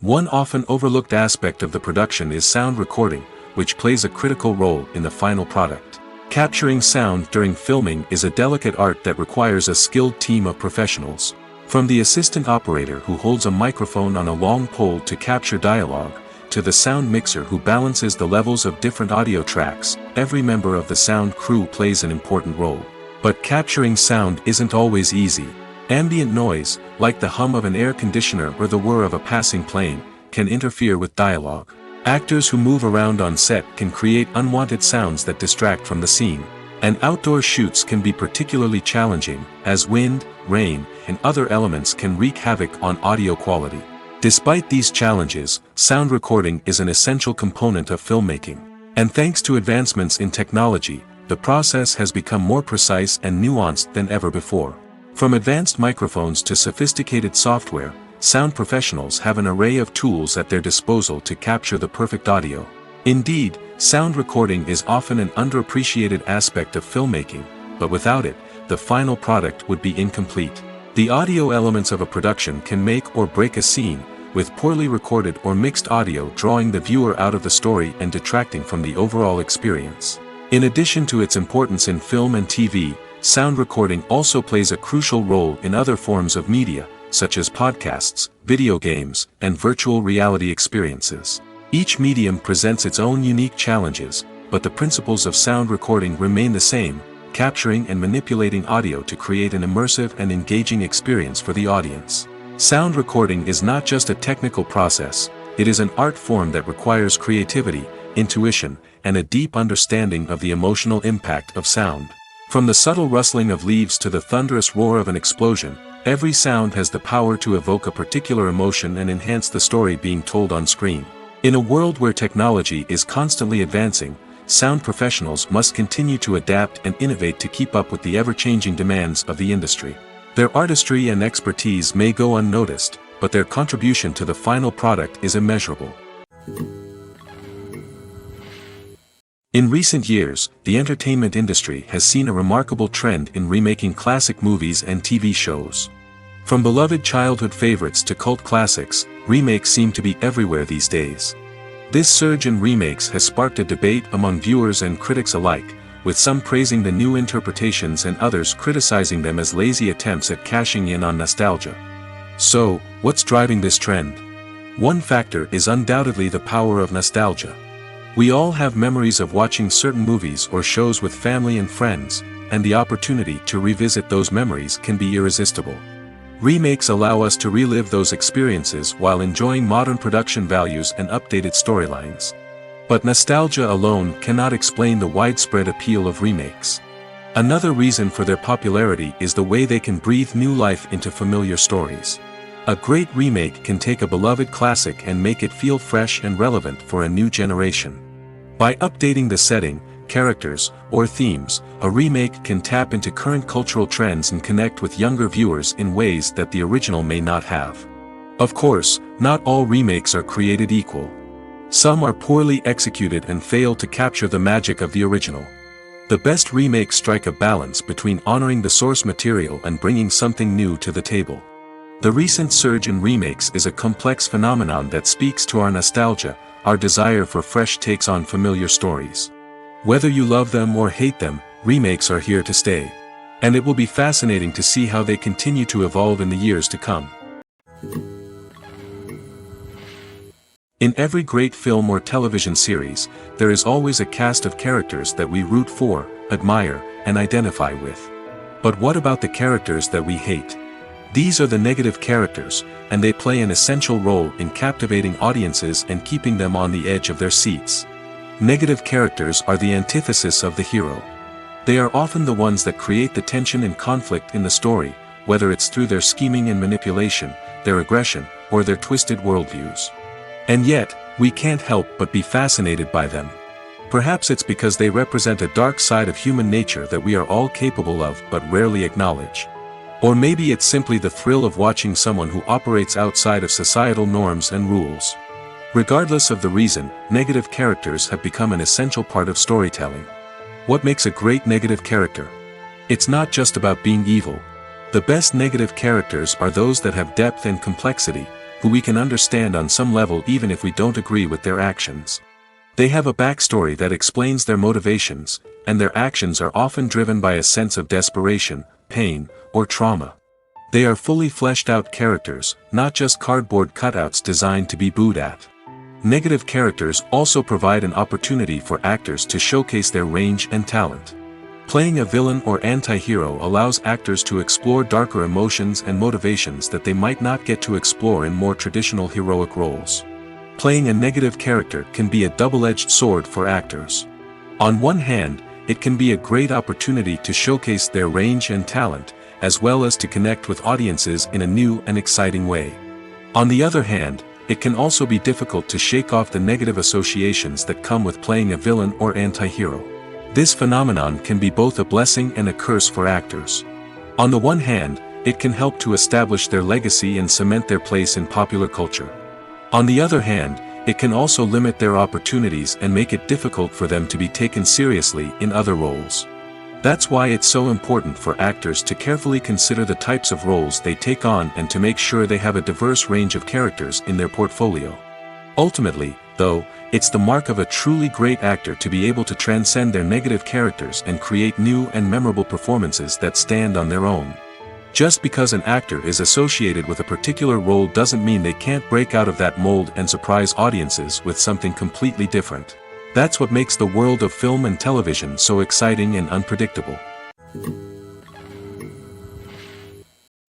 One often overlooked aspect of the production is sound recording, which plays a critical role in the final product. Capturing sound during filming is a delicate art that requires a skilled team of professionals. From the assistant operator who holds a microphone on a long pole to capture dialogue, to the sound mixer who balances the levels of different audio tracks, every member of the sound crew plays an important role. But capturing sound isn't always easy. Ambient noise, like the hum of an air conditioner or the whir of a passing plane, can interfere with dialogue. Actors who move around on set can create unwanted sounds that distract from the scene. And outdoor shoots can be particularly challenging, as wind, rain, and other elements can wreak havoc on audio quality. Despite these challenges, sound recording is an essential component of filmmaking. And thanks to advancements in technology, the process has become more precise and nuanced than ever before. From advanced microphones to sophisticated software, sound professionals have an array of tools at their disposal to capture the perfect audio. Indeed, sound recording is often an underappreciated aspect of filmmaking, but without it, the final product would be incomplete. The audio elements of a production can make or break a scene, with poorly recorded or mixed audio drawing the viewer out of the story and detracting from the overall experience. In addition to its importance in film and TV, sound recording also plays a crucial role in other forms of media, such as podcasts, video games, and virtual reality experiences. Each medium presents its own unique challenges, but the principles of sound recording remain the same, capturing and manipulating audio to create an immersive and engaging experience for the audience. Sound recording is not just a technical process, it is an art form that requires creativity, intuition, and a deep understanding of the emotional impact of sound. From the subtle rustling of leaves to the thunderous roar of an explosion, every sound has the power to evoke a particular emotion and enhance the story being told on screen. In a world where technology is constantly advancing, sound professionals must continue to adapt and innovate to keep up with the ever-changing demands of the industry. Their artistry and expertise may go unnoticed, but their contribution to the final product is immeasurable. In recent years, the entertainment industry has seen a remarkable trend in remaking classic movies and TV shows. From beloved childhood favorites to cult classics, remakes seem to be everywhere these days. This surge in remakes has sparked a debate among viewers and critics alike, with some praising the new interpretations and others criticizing them as lazy attempts at cashing in on nostalgia. So, what's driving this trend? One factor is undoubtedly the power of nostalgia. We all have memories of watching certain movies or shows with family and friends, and the opportunity to revisit those memories can be irresistible. Remakes allow us to relive those experiences while enjoying modern production values and updated storylines. But nostalgia alone cannot explain the widespread appeal of remakes. Another reason for their popularity is the way they can breathe new life into familiar stories. A great remake can take a beloved classic and make it feel fresh and relevant for a new generation. By updating the setting, characters, or themes, a remake can tap into current cultural trends and connect with younger viewers in ways that the original may not have. Of course, not all remakes are created equal. Some are poorly executed and fail to capture the magic of the original. The best remakes strike a balance between honoring the source material and bringing something new to the table. The recent surge in remakes is a complex phenomenon that speaks to our nostalgia, our desire for fresh takes on familiar stories. Whether you love them or hate them, remakes are here to stay. And it will be fascinating to see how they continue to evolve in the years to come. In every great film or television series, there is always a cast of characters that we root for, admire, and identify with. But what about the characters that we hate? These are the negative characters, and they play an essential role in captivating audiences and keeping them on the edge of their seats. Negative characters are the antithesis of the hero. They are often the ones that create the tension and conflict in the story, whether it's through their scheming and manipulation, their aggression, or their twisted worldviews. And yet, we can't help but be fascinated by them. Perhaps it's because they represent a dark side of human nature that we are all capable of but rarely acknowledge. Or maybe it's simply the thrill of watching someone who operates outside of societal norms and rules. Regardless of the reason, negative characters have become an essential part of storytelling. What makes a great negative character? It's not just about being evil. The best negative characters are those that have depth and complexity, who we can understand on some level even if we don't agree with their actions. They have a backstory that explains their motivations, and their actions are often driven by a sense of desperation, pain, or trauma. They are fully fleshed out characters, not just cardboard cutouts designed to be booed at. Negative characters also provide an opportunity for actors to showcase their range and talent. Playing a villain or anti-hero allows actors to explore darker emotions and motivations that they might not get to explore in more traditional heroic roles. Playing a negative character can be a double-edged sword for actors. On one hand, it can be a great opportunity to showcase their range and talent, as well as to connect with audiences in a new and exciting way. On the other hand, it can also be difficult to shake off the negative associations that come with playing a villain or anti-hero. This phenomenon can be both a blessing and a curse for actors. On the one hand, it can help to establish their legacy and cement their place in popular culture. On the other hand, it can also limit their opportunities and make it difficult for them to be taken seriously in other roles. That's why it's so important for actors to carefully consider the types of roles they take on and to make sure they have a diverse range of characters in their portfolio. Ultimately, though, it's the mark of a truly great actor to be able to transcend their negative characters and create new and memorable performances that stand on their own. Just because an actor is associated with a particular role doesn't mean they can't break out of that mold and surprise audiences with something completely different. That's what makes the world of film and television so exciting and unpredictable.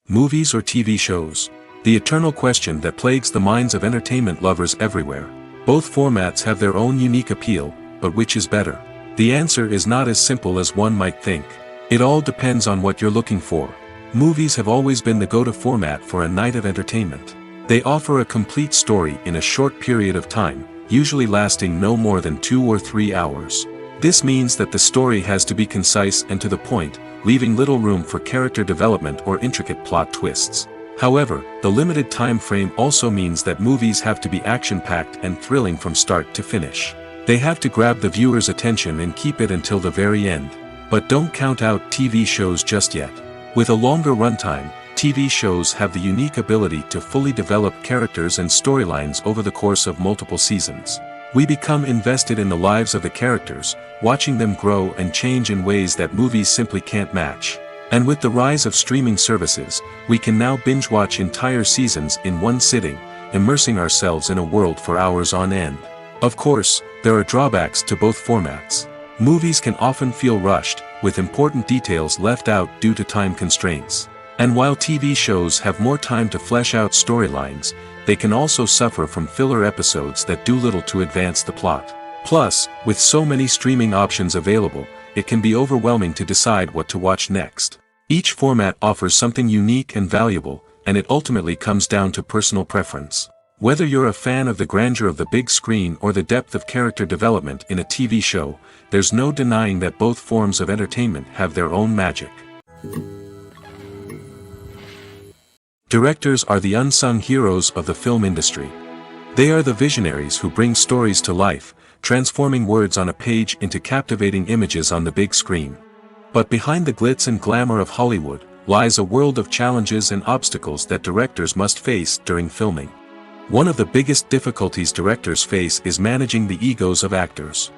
Movies or TV shows? The eternal question that plagues the minds of entertainment lovers everywhere. Both formats have their own unique appeal, but which is better? The answer is not as simple as one might think. It all depends on what you're looking for. Movies have always been the go-to format for a night of entertainment. They offer a complete story in a short period of time, usually lasting no more than 2 or 3 hours. This means that the story has to be concise and to the point, leaving little room for character development or intricate plot twists. However, the limited time frame also means that movies have to be action-packed and thrilling from start to finish. They have to grab the viewer's attention and keep it until the very end. But don't count out TV shows just yet. With a longer runtime, TV shows have the unique ability to fully develop characters and storylines over the course of multiple seasons. We become invested in the lives of the characters, watching them grow and change in ways that movies simply can't match. And with the rise of streaming services, we can now binge-watch entire seasons in one sitting, immersing ourselves in a world for hours on end. Of course, there are drawbacks to both formats. Movies can often feel rushed, with important details left out due to time constraints. And while TV shows have more time to flesh out storylines, they can also suffer from filler episodes that do little to advance the plot. Plus, with so many streaming options available, it can be overwhelming to decide what to watch next. Each format offers something unique and valuable, and it ultimately comes down to personal preference. Whether you're a fan of the grandeur of the big screen or the depth of character development in a TV show, there's no denying that both forms of entertainment have their own magic. Directors are the unsung heroes of the film industry. They are the visionaries who bring stories to life, transforming words on a page into captivating images on the big screen. But behind the glitz and glamour of Hollywood lies a world of challenges and obstacles that directors must face during filming. One of the biggest difficulties directors face is managing the egos of actors.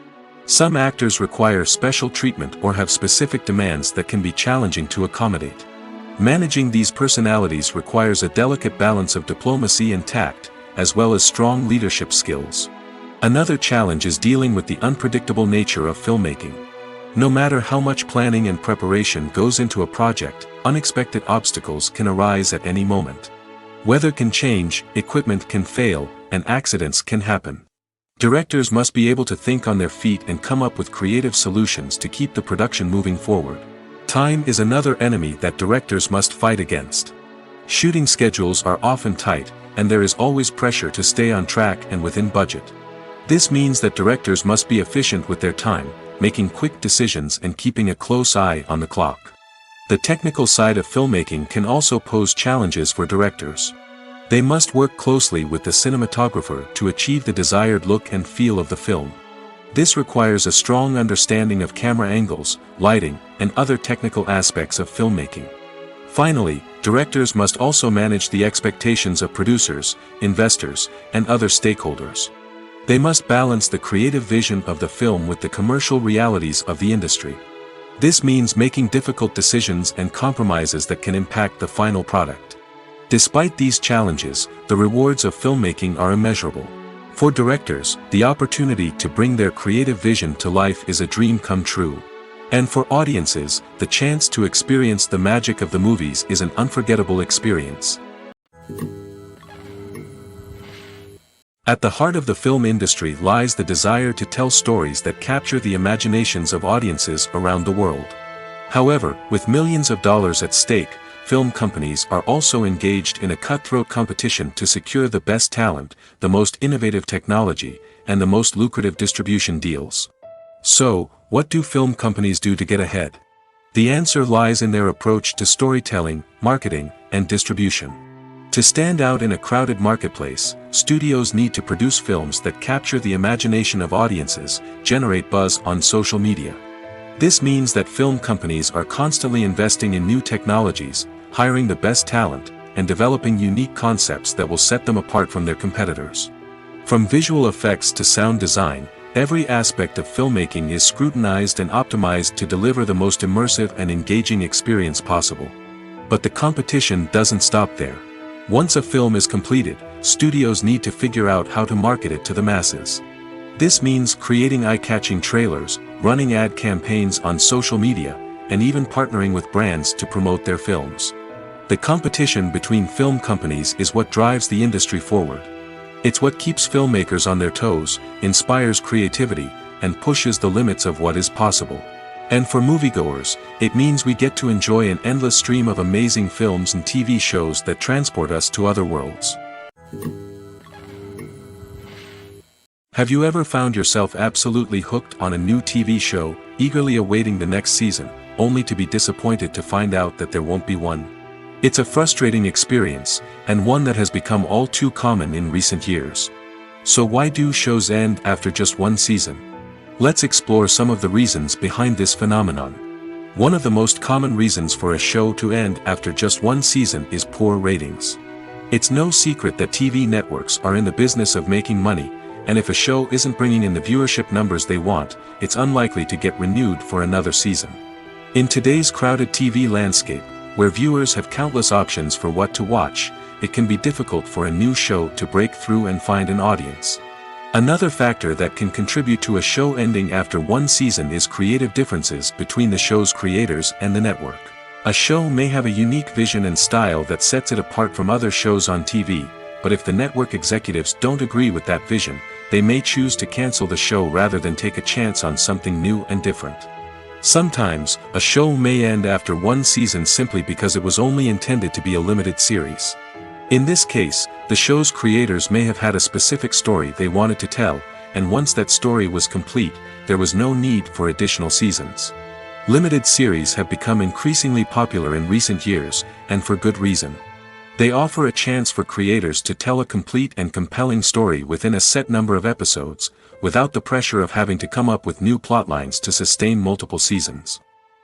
Some actors require special treatment or have specific demands that can be challenging to accommodate. Managing these personalities requires a delicate balance of diplomacy and tact, as well as strong leadership skills. Another challenge is dealing with the unpredictable nature of filmmaking. No matter how much planning and preparation goes into a project, unexpected obstacles can arise at any moment. Weather can change, equipment can fail, and accidents can happen. Directors must be able to think on their feet and come up with creative solutions to keep the production moving forward. Time is another enemy that directors must fight against. Shooting schedules are often tight, and there is always pressure to stay on track and within budget. This means that directors must be efficient with their time, making quick decisions and keeping a close eye on the clock. The technical side of filmmaking can also pose challenges for directors. They must work closely with the cinematographer to achieve the desired look and feel of the film. This requires a strong understanding of camera angles, lighting, and other technical aspects of filmmaking. Finally, directors must also manage the expectations of producers, investors, and other stakeholders. They must balance the creative vision of the film with the commercial realities of the industry. This means making difficult decisions and compromises that can impact the final product. Despite these challenges, the rewards of filmmaking are immeasurable. For directors, the opportunity to bring their creative vision to life is a dream come true. And for audiences, the chance to experience the magic of the movies is an unforgettable experience. At the heart of the film industry lies the desire to tell stories that capture the imaginations of audiences around the world. However, with millions of dollars at stake, film companies are also engaged in a cutthroat competition to secure the best talent, the most innovative technology, and the most lucrative distribution deals. So, what do film companies do to get ahead? The answer lies in their approach to storytelling, marketing, and distribution. To stand out in a crowded marketplace, studios need to produce films that capture the imagination of audiences, generate buzz on social media. This means that film companies are constantly investing in new technologies, hiring the best talent, and developing unique concepts that will set them apart from their competitors. From visual effects to sound design, every aspect of filmmaking is scrutinized and optimized to deliver the most immersive and engaging experience possible. But the competition doesn't stop there. Once a film is completed, studios need to figure out how to market it to the masses. This means creating eye-catching trailers, running ad campaigns on social media, and even partnering with brands to promote their films. The competition between film companies is what drives the industry forward. It's what keeps filmmakers on their toes, inspires creativity, and pushes the limits of what is possible. And for moviegoers, it means we get to enjoy an endless stream of amazing films and TV shows that transport us to other worlds. Have you ever found yourself absolutely hooked on a new TV show, eagerly awaiting the next season, only to be disappointed to find out that there won't be one? It's a frustrating experience, and one that has become all too common in recent years. So why do shows end after just one season? Let's explore some of the reasons behind this phenomenon. One of the most common reasons for a show to end after just one season is poor ratings. It's no secret that TV networks are in the business of making money, and if a show isn't bringing in the viewership numbers they want, it's unlikely to get renewed for another season. In today's crowded TV landscape, where viewers have countless options for what to watch, it can be difficult for a new show to break through and find an audience. Another factor that can contribute to a show ending after one season is creative differences between the show's creators and the network. A show may have a unique vision and style that sets it apart from other shows on TV, but if the network executives don't agree with that vision, they may choose to cancel the show rather than take a chance on something new and different. Sometimes, a show may end after one season simply because it was only intended to be a limited series. In this case, the show's creators may have had a specific story they wanted to tell, and once that story was complete, there was no need for additional seasons. Limited series have become increasingly popular in recent years, and for good reason. They offer a chance for creators to tell a complete and compelling story within a set number of episodes, without the pressure of having to come up with new plotlines to sustain multiple seasons.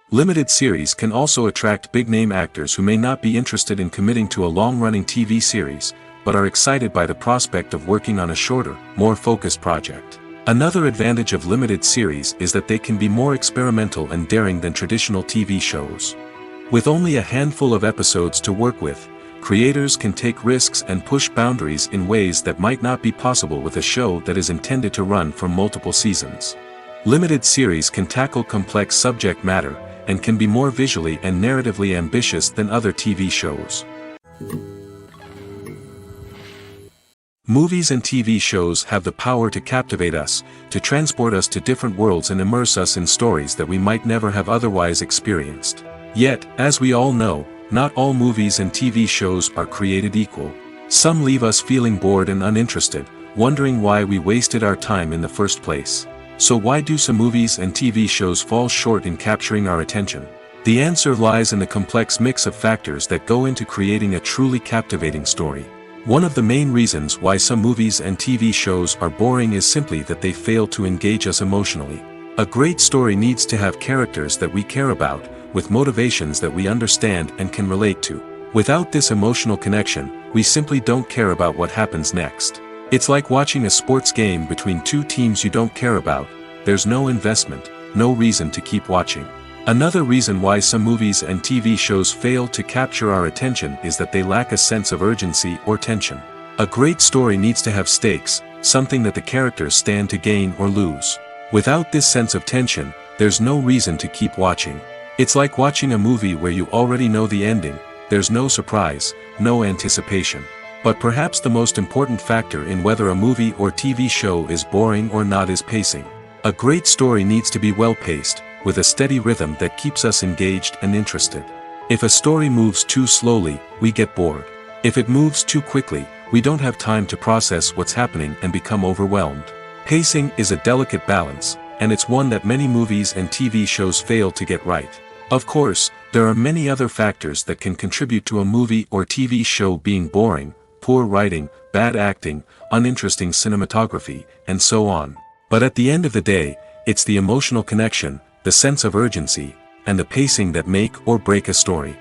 Limited series can also attract big-name actors who may not be interested in committing to a long-running TV series, but are excited by the prospect of working on a shorter, more focused project. Another advantage of limited series is that they can be more experimental and daring than traditional TV shows. With only a handful of episodes to work with, creators can take risks and push boundaries in ways that might not be possible with a show that is intended to run for multiple seasons. Limited series can tackle complex subject matter, and can be more visually and narratively ambitious than other TV shows. Movies and TV shows have the power to captivate us, to transport us to different worlds and immerse us in stories that we might never have otherwise experienced. Yet, as we all know, not all movies and TV shows are created equal. Some leave us feeling bored and uninterested, wondering why we wasted our time in the first place. So why do some movies and TV shows fall short in capturing our attention? The answer lies in the complex mix of factors that go into creating a truly captivating story. One of the main reasons why some movies and TV shows are boring is simply that they fail to engage us emotionally. A great story needs to have characters that we care about, with motivations that we understand and can relate to. Without this emotional connection, we simply don't care about what happens next. It's like watching a sports game between two teams you don't care about. There's no investment, no reason to keep watching. Another reason why some movies and TV shows fail to capture our attention is that they lack a sense of urgency or tension. A great story needs to have stakes, something that the characters stand to gain or lose. Without this sense of tension, there's no reason to keep watching. It's like watching a movie where you already know the ending. There's no surprise, no anticipation. But perhaps the most important factor in whether a movie or TV show is boring or not is pacing. A great story needs to be well-paced, with a steady rhythm that keeps us engaged and interested. If a story moves too slowly, we get bored. If it moves too quickly, we don't have time to process what's happening and become overwhelmed. Pacing is a delicate balance, and it's one that many movies and TV shows fail to get right. Of course, there are many other factors that can contribute to a movie or TV show being boring: poor writing, bad acting, uninteresting cinematography, and so on. But at the end of the day, it's the emotional connection, the sense of urgency, and the pacing that make or break a story.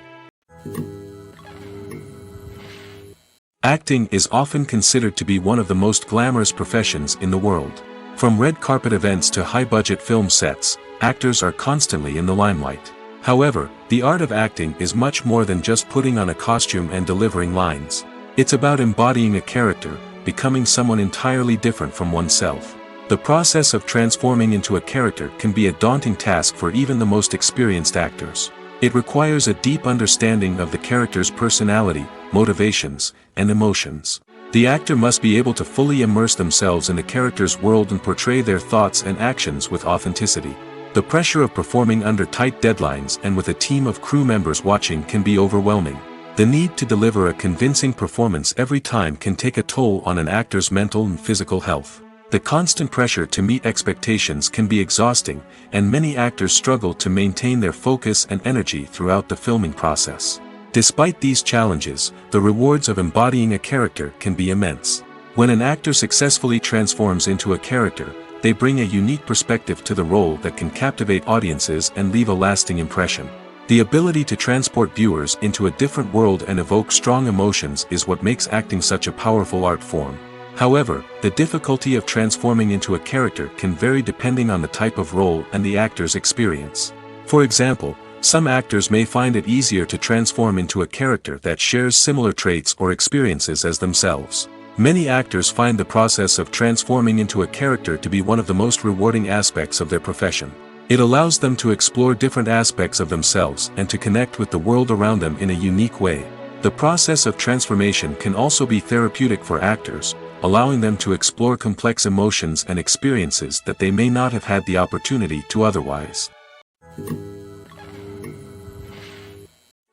Acting is often considered to be one of the most glamorous professions in the world. From red carpet events to high-budget film sets, actors are constantly in the limelight. However, the art of acting is much more than just putting on a costume and delivering lines. It's about embodying a character, becoming someone entirely different from oneself. The process of transforming into a character can be a daunting task for even the most experienced actors. It requires a deep understanding of the character's personality, motivations, and emotions. The actor must be able to fully immerse themselves in the character's world and portray their thoughts and actions with authenticity. The pressure of performing under tight deadlines and with a team of crew members watching can be overwhelming. The need to deliver a convincing performance every time can take a toll on an actor's mental and physical health. The constant pressure to meet expectations can be exhausting, and many actors struggle to maintain their focus and energy throughout the filming process. Despite these challenges, the rewards of embodying a character can be immense. When an actor successfully transforms into a character, they bring a unique perspective to the role that can captivate audiences and leave a lasting impression. The ability to transport viewers into a different world and evoke strong emotions is what makes acting such a powerful art form. However, the difficulty of transforming into a character can vary depending on the type of role and the actor's experience. For example, some actors may find it easier to transform into a character that shares similar traits or experiences as themselves. Many actors find the process of transforming into a character to be one of the most rewarding aspects of their profession. It allows them to explore different aspects of themselves and to connect with the world around them in a unique way. The process of transformation can also be therapeutic for actors, allowing them to explore complex emotions and experiences that they may not have had the opportunity to otherwise.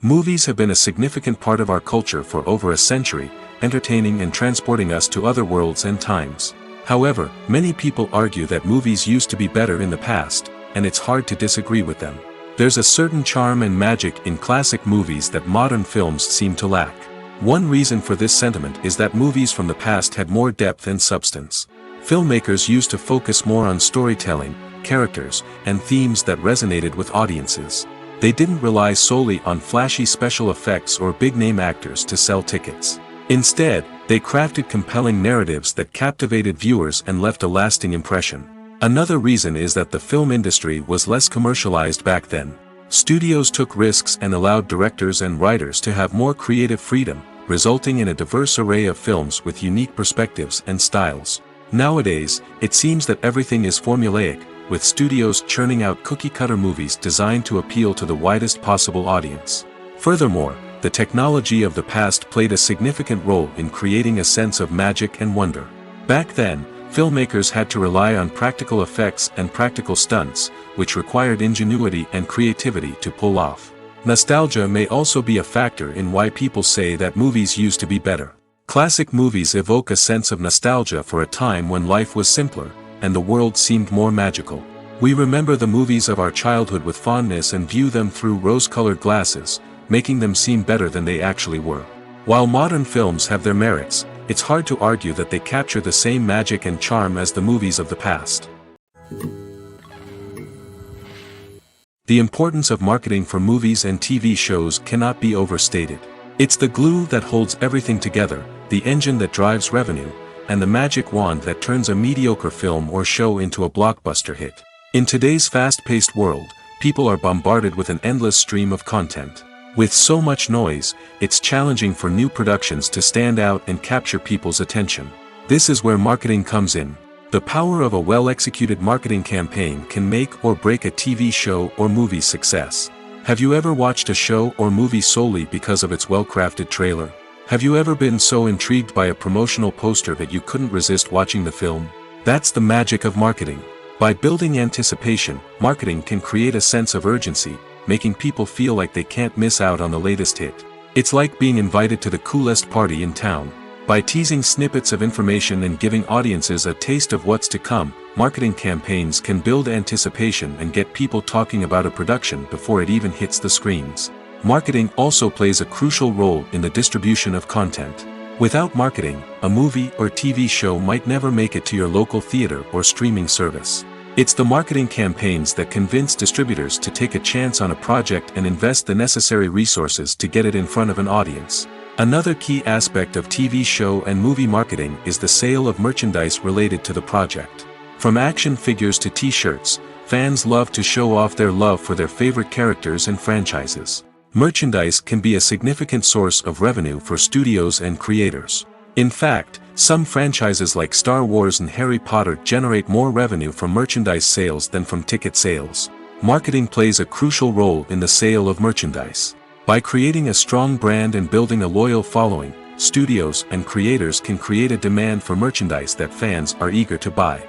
Movies have been a significant part of our culture for over a century, entertaining and transporting us to other worlds and times. However, many people argue that movies used to be better in the past, and it's hard to disagree with them. There's a certain charm and magic in classic movies that modern films seem to lack. One reason for this sentiment is that movies from the past had more depth and substance. Filmmakers used to focus more on storytelling, characters, and themes that resonated with audiences. They didn't rely solely on flashy special effects or big-name actors to sell tickets. Instead, they crafted compelling narratives that captivated viewers and left a lasting impression. Another reason is that the film industry was less commercialized back then. Studios took risks and allowed directors and writers to have more creative freedom, resulting in a diverse array of films with unique perspectives and styles. Nowadays, it seems that everything is formulaic, with studios churning out cookie-cutter movies designed to appeal to the widest possible audience. Furthermore, the technology of the past played a significant role in creating a sense of magic and wonder. Back then, filmmakers had to rely on practical effects and practical stunts, which required ingenuity and creativity to pull off. Nostalgia may also be a factor in why people say that movies used to be better. Classic movies evoke a sense of nostalgia for a time when life was simpler, and the world seemed more magical. We remember the movies of our childhood with fondness and view them through rose-colored glasses, making them seem better than they actually were. While modern films have their merits, it's hard to argue that they capture the same magic and charm as the movies of the past. The importance of marketing for movies and TV shows cannot be overstated. It's the glue that holds everything together, the engine that drives revenue, and the magic wand that turns a mediocre film or show into a blockbuster hit. In today's fast-paced world, people are bombarded with an endless stream of content. With so much noise, it's challenging for new productions to stand out and capture people's attention. This is where marketing comes in. The power of a well-executed marketing campaign can make or break a TV show or movie's success. Have you ever watched a show or movie solely because of its well-crafted trailer? Have you ever been so intrigued by a promotional poster that you couldn't resist watching the film? That's the magic of marketing. By building anticipation, marketing can create a sense of urgency, making people feel like they can't miss out on the latest hit. It's like being invited to the coolest party in town. By teasing snippets of information and giving audiences a taste of what's to come, marketing campaigns can build anticipation and get people talking about a production before it even hits the screens. Marketing also plays a crucial role in the distribution of content. Without marketing, a movie or TV show might never make it to your local theater or streaming service. It's the marketing campaigns that convince distributors to take a chance on a project and invest the necessary resources to get it in front of an audience. Another key aspect of TV show and movie marketing is the sale of merchandise related to the project. From action figures to t-shirts, fans love to show off their love for their favorite characters and franchises. Merchandise can be a significant source of revenue for studios and creators. In fact, some franchises like Star Wars and Harry Potter generate more revenue from merchandise sales than from ticket sales. Marketing plays a crucial role in the sale of merchandise. By creating a strong brand and building a loyal following, studios and creators can create a demand for merchandise that fans are eager to buy.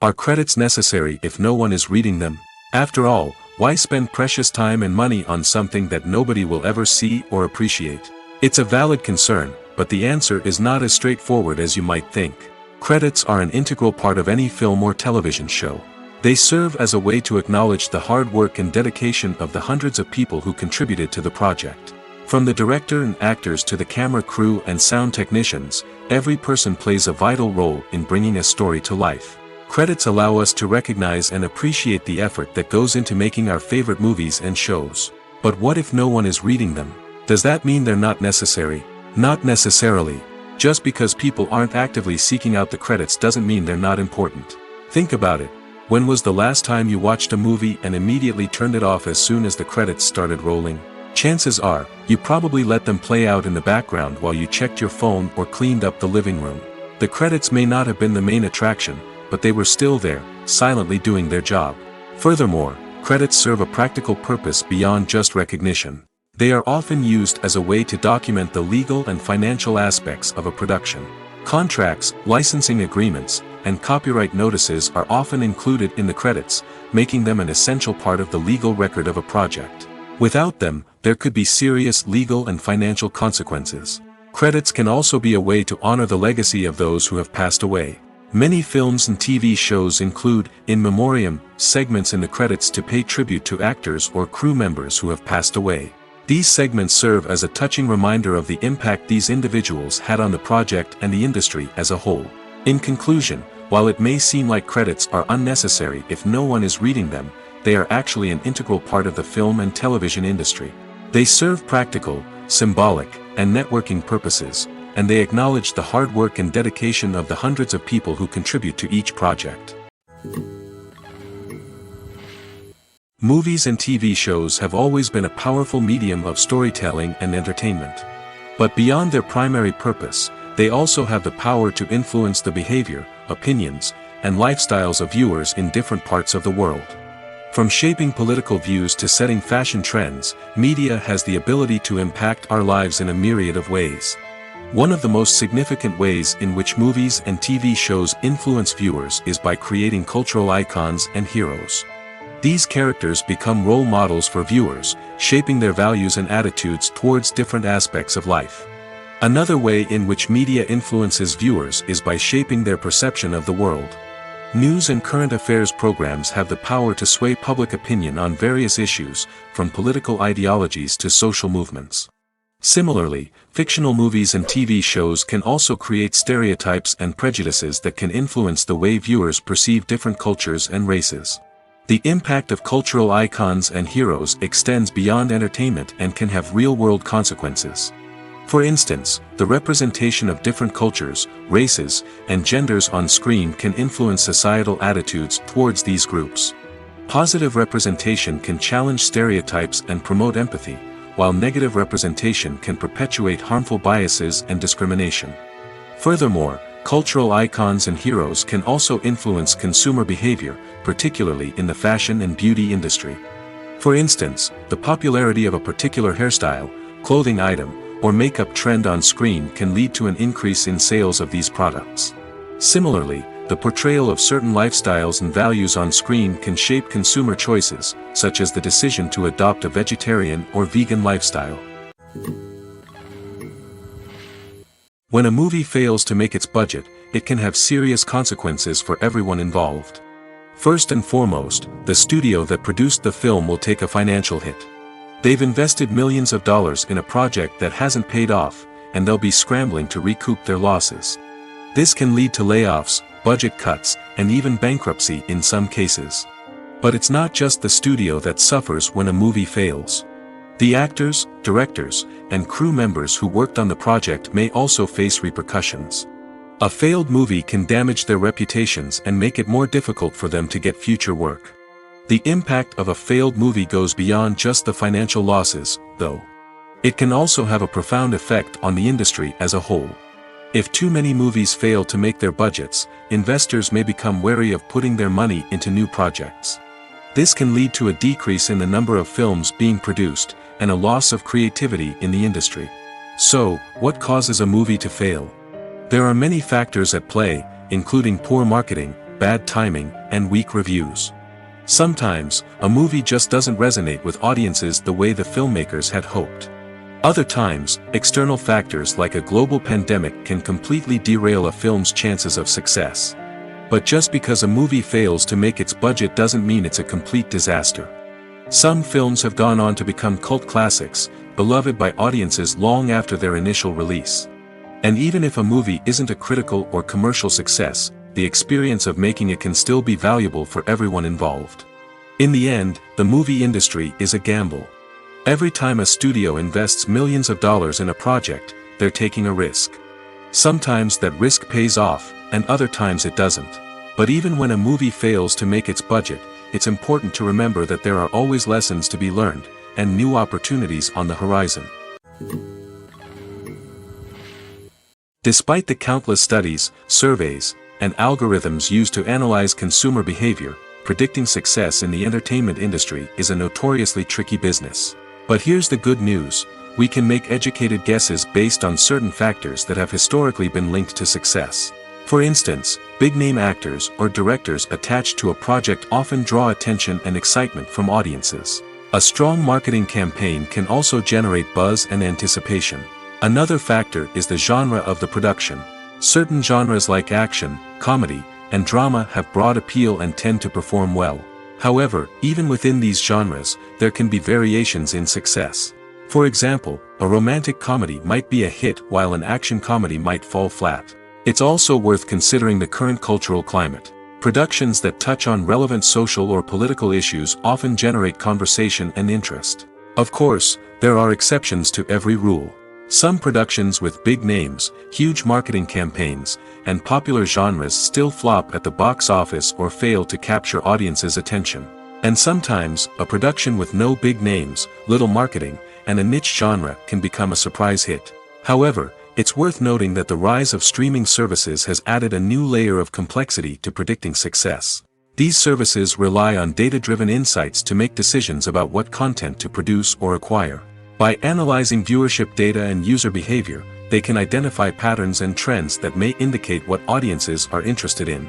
Are credits necessary if no one is reading them? After all, why spend precious time and money on something that nobody will ever see or appreciate? It's a valid concern, but the answer is not as straightforward as you might think. Credits are an integral part of any film or television show. They serve as a way to acknowledge the hard work and dedication of the hundreds of people who contributed to the project. From the director and actors to the camera crew and sound technicians, every person plays a vital role in bringing a story to life. Credits allow us to recognize and appreciate the effort that goes into making our favorite movies and shows. But what if no one is reading them? Does that mean they're not necessary? Not necessarily. Just because people aren't actively seeking out the credits doesn't mean they're not important. Think about it. When was the last time you watched a movie and immediately turned it off as soon as the credits started rolling? Chances are, you probably let them play out in the background while you checked your phone or cleaned up the living room. The credits may not have been the main attraction, but they were still there, silently doing their job. Furthermore, credits serve a practical purpose beyond just recognition. They are often used as a way to document the legal and financial aspects of a production. Contracts, licensing agreements, and copyright notices are often included in the credits, making them an essential part of the legal record of a project. Without them, there could be serious legal and financial consequences. Credits can also be a way to honor the legacy of those who have passed away. Many films and TV shows include, in memoriam, segments in the credits to pay tribute to actors or crew members who have passed away. These segments serve as a touching reminder of the impact these individuals had on the project and the industry as a whole. In conclusion, while it may seem like credits are unnecessary if no one is reading them, they are actually an integral part of the film and television industry. They serve practical, symbolic, and networking purposes, and they acknowledge the hard work and dedication of the hundreds of people who contribute to each project. Movies and TV shows have always been a powerful medium of storytelling and entertainment. But beyond their primary purpose, they also have the power to influence the behavior, opinions, and lifestyles of viewers in different parts of the world. From shaping political views to setting fashion trends, media has the ability to impact our lives in a myriad of ways. One of the most significant ways in which movies and TV shows influence viewers is by creating cultural icons and heroes. These characters become role models for viewers, shaping their values and attitudes towards different aspects of life. Another way in which media influences viewers is by shaping their perception of the world. News and current affairs programs have the power to sway public opinion on various issues, from political ideologies to social movements. Similarly, fictional movies and TV shows can also create stereotypes and prejudices that can influence the way viewers perceive different cultures and races. The impact of cultural icons and heroes extends beyond entertainment and can have real-world consequences. For instance, the representation of different cultures, races, and genders on screen can influence societal attitudes towards these groups. Positive representation can challenge stereotypes and promote empathy, while negative representation can perpetuate harmful biases and discrimination. Furthermore, cultural icons and heroes can also influence consumer behavior, particularly in the fashion and beauty industry. For instance, the popularity of a particular hairstyle, clothing item, or makeup trend on screen can lead to an increase in sales of these products. Similarly, the portrayal of certain lifestyles and values on screen can shape consumer choices, such as the decision to adopt a vegetarian or vegan lifestyle. When a movie fails to make its budget, it can have serious consequences for everyone involved. First and foremost, the studio that produced the film will take a financial hit. They've invested millions of dollars in a project that hasn't paid off, and they'll be scrambling to recoup their losses. This can lead to layoffs, budget cuts, and even bankruptcy in some cases. But it's not just the studio that suffers when a movie fails. The actors, directors, and crew members who worked on the project may also face repercussions. A failed movie can damage their reputations and make it more difficult for them to get future work. The impact of a failed movie goes beyond just the financial losses, though. It can also have a profound effect on the industry as a whole. If too many movies fail to make their budgets, investors may become wary of putting their money into new projects. This can lead to a decrease in the number of films being produced, and a loss of creativity in the industry. So, what causes a movie to fail? There are many factors at play, including poor marketing, bad timing, and weak reviews. Sometimes, a movie just doesn't resonate with audiences the way the filmmakers had hoped. Other times, external factors like a global pandemic can completely derail a film's chances of success. But just because a movie fails to make its budget doesn't mean it's a complete disaster. Some films have gone on to become cult classics, beloved by audiences long after their initial release. And even if a movie isn't a critical or commercial success, the experience of making it can still be valuable for everyone involved. In the end, the movie industry is a gamble. Every time a studio invests millions of dollars in a project, they're taking a risk. Sometimes that risk pays off, and other times it doesn't. But even when a movie fails to make its budget, it's important to remember that there are always lessons to be learned, and new opportunities on the horizon. Despite the countless studies, surveys, and algorithms used to analyze consumer behavior, predicting success in the entertainment industry is a notoriously tricky business. But here's the good news: we can make educated guesses based on certain factors that have historically been linked to success. For instance, big-name actors or directors attached to a project often draw attention and excitement from audiences. A strong marketing campaign can also generate buzz and anticipation. Another factor is the genre of the production. Certain genres like action, comedy, and drama have broad appeal and tend to perform well. However, even within these genres, there can be variations in success. For example, a romantic comedy might be a hit while an action comedy might fall flat. It's also worth considering the current cultural climate. Productions that touch on relevant social or political issues often generate conversation and interest. Of course, there are exceptions to every rule. Some productions with big names, huge marketing campaigns, and popular genres still flop at the box office or fail to capture audiences' attention. And sometimes, a production with no big names, little marketing, and a niche genre can become a surprise hit. However, it's worth noting that the rise of streaming services has added a new layer of complexity to predicting success. These services rely on data-driven insights to make decisions about what content to produce or acquire. By analyzing viewership data and user behavior, they can identify patterns and trends that may indicate what audiences are interested in.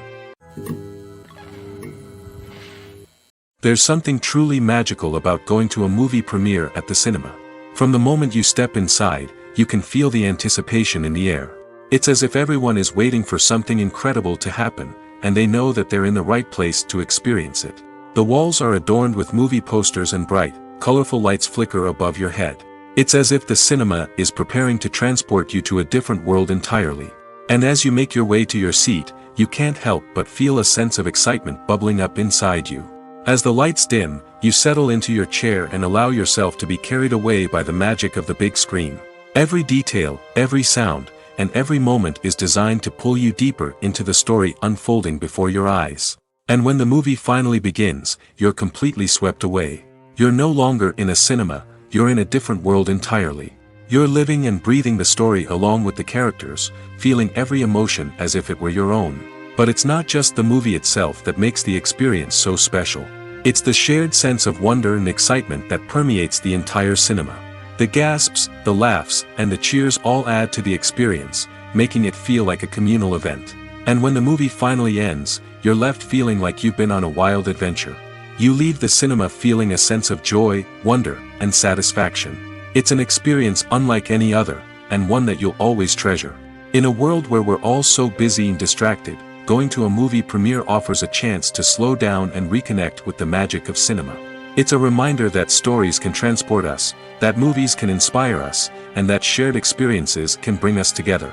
There's something truly magical about going to a movie premiere at the cinema. From the moment you step inside, you can feel the anticipation in the air. It's as if everyone is waiting for something incredible to happen, and they know that they're in the right place to experience it. The walls are adorned with movie posters and bright, colorful lights flicker above your head. It's as if the cinema is preparing to transport you to a different world entirely. And as you make your way to your seat, you can't help but feel a sense of excitement bubbling up inside you. As the lights dim, you settle into your chair and allow yourself to be carried away by the magic of the big screen. Every detail, every sound, and every moment is designed to pull you deeper into the story unfolding before your eyes. And when the movie finally begins, you're completely swept away. You're no longer in a cinema, you're in a different world entirely. You're living and breathing the story along with the characters, feeling every emotion as if it were your own. But it's not just the movie itself that makes the experience so special. It's the shared sense of wonder and excitement that permeates the entire cinema. The gasps, the laughs, and the cheers all add to the experience, making it feel like a communal event. And when the movie finally ends, you're left feeling like you've been on a wild adventure. You leave the cinema feeling a sense of joy, wonder, and satisfaction. It's an experience unlike any other, and one that you'll always treasure. In a world where we're all so busy and distracted, going to a movie premiere offers a chance to slow down and reconnect with the magic of cinema. It's a reminder that stories can transport us, that movies can inspire us, and that shared experiences can bring us together.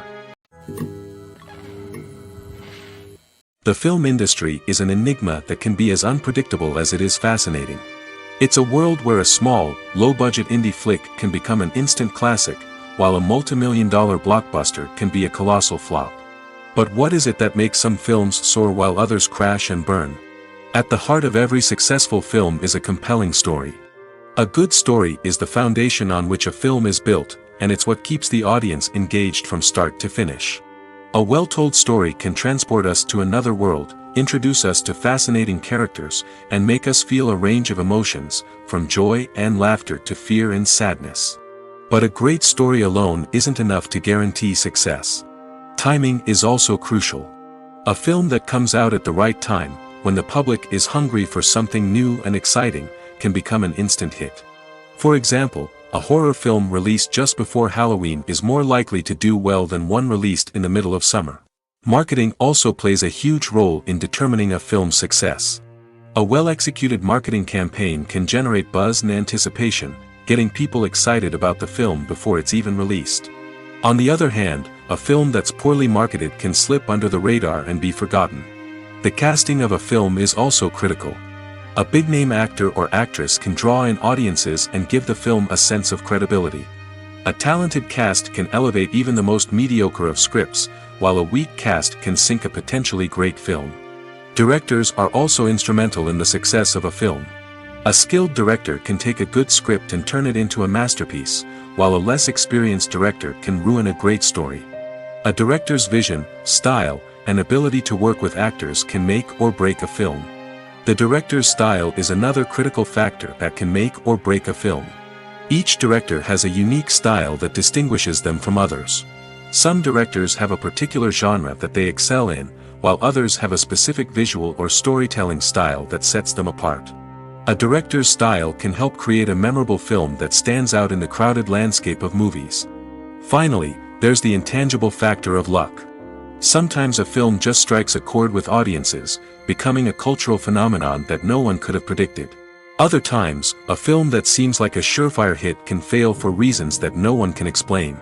The film industry is an enigma that can be as unpredictable as it is fascinating. It's a world where a small, low-budget indie flick can become an instant classic, while a multi-million-dollar blockbuster can be a colossal flop. But what is it that makes some films soar while others crash and burn? At the heart of every successful film is a compelling story. A good story is the foundation on which a film is built, and it's what keeps the audience engaged from start to finish. A well-told story can transport us to another world, introduce us to fascinating characters, and make us feel a range of emotions, from joy and laughter to fear and sadness. But a great story alone isn't enough to guarantee success. Timing is also crucial. A film that comes out at the right time, when the public is hungry for something new and exciting, can become an instant hit. For example, a horror film released just before Halloween is more likely to do well than one released in the middle of summer. Marketing also plays a huge role in determining a film's success. A well-executed marketing campaign can generate buzz and anticipation, getting people excited about the film before it's even released. On the other hand, a film that's poorly marketed can slip under the radar and be forgotten. The casting of a film is also critical. A big-name actor or actress can draw in audiences and give the film a sense of credibility. A talented cast can elevate even the most mediocre of scripts, while a weak cast can sink a potentially great film. Directors are also instrumental in the success of a film. A skilled director can take a good script and turn it into a masterpiece, while a less experienced director can ruin a great story. A director's vision, style, and ability to work with actors can make or break a film. The director's style is another critical factor that can make or break a film. Each director has a unique style that distinguishes them from others. Some directors have a particular genre that they excel in, while others have a specific visual or storytelling style that sets them apart. A director's style can help create a memorable film that stands out in the crowded landscape of movies. Finally, there's the intangible factor of luck. Sometimes a film just strikes a chord with audiences, becoming a cultural phenomenon that no one could have predicted. Other times, a film that seems like a surefire hit can fail for reasons that no one can explain.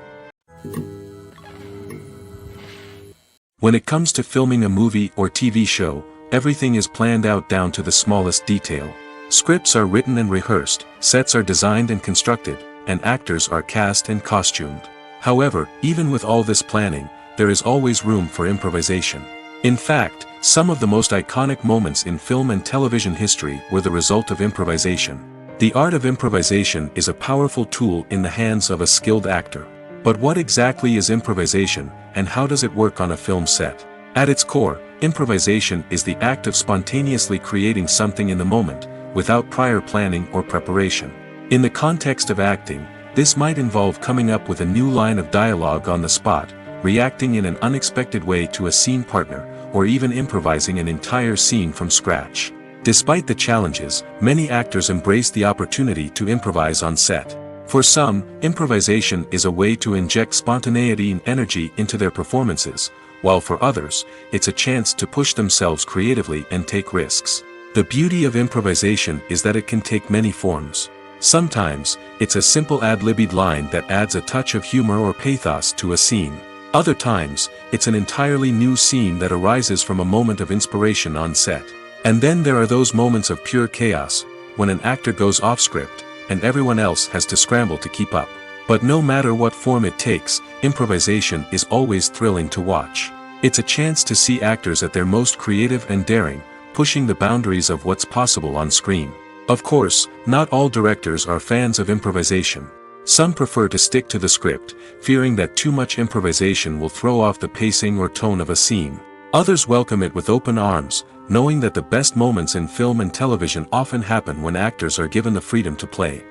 When it comes to filming a movie or TV show, everything is planned out down to the smallest detail. Scripts are written and rehearsed, sets are designed and constructed, and actors are cast and costumed. However, even with all this planning, there is always room for improvisation. In fact, some of the most iconic moments in film and television history were the result of improvisation. The art of improvisation is a powerful tool in the hands of a skilled actor. But what exactly is improvisation, and how does it work on a film set? At its core, improvisation is the act of spontaneously creating something in the moment, without prior planning or preparation. In the context of acting, this might involve coming up with a new line of dialogue on the spot, reacting in an unexpected way to a scene partner, or even improvising an entire scene from scratch. Despite the challenges, many actors embrace the opportunity to improvise on set. For some, improvisation is a way to inject spontaneity and energy into their performances, while for others, it's a chance to push themselves creatively and take risks. The beauty of improvisation is that it can take many forms. Sometimes, it's a simple ad-libbed line that adds a touch of humor or pathos to a scene. Other times, it's an entirely new scene that arises from a moment of inspiration on set. And then there are those moments of pure chaos, when an actor goes off script, and everyone else has to scramble to keep up. But no matter what form it takes, improvisation is always thrilling to watch. It's a chance to see actors at their most creative and daring, pushing the boundaries of what's possible on screen. Of course, not all directors are fans of improvisation. Some prefer to stick to the script, fearing that too much improvisation will throw off the pacing or tone of a scene. Others welcome it with open arms, knowing that the best moments in film and television often happen when actors are given the freedom to play.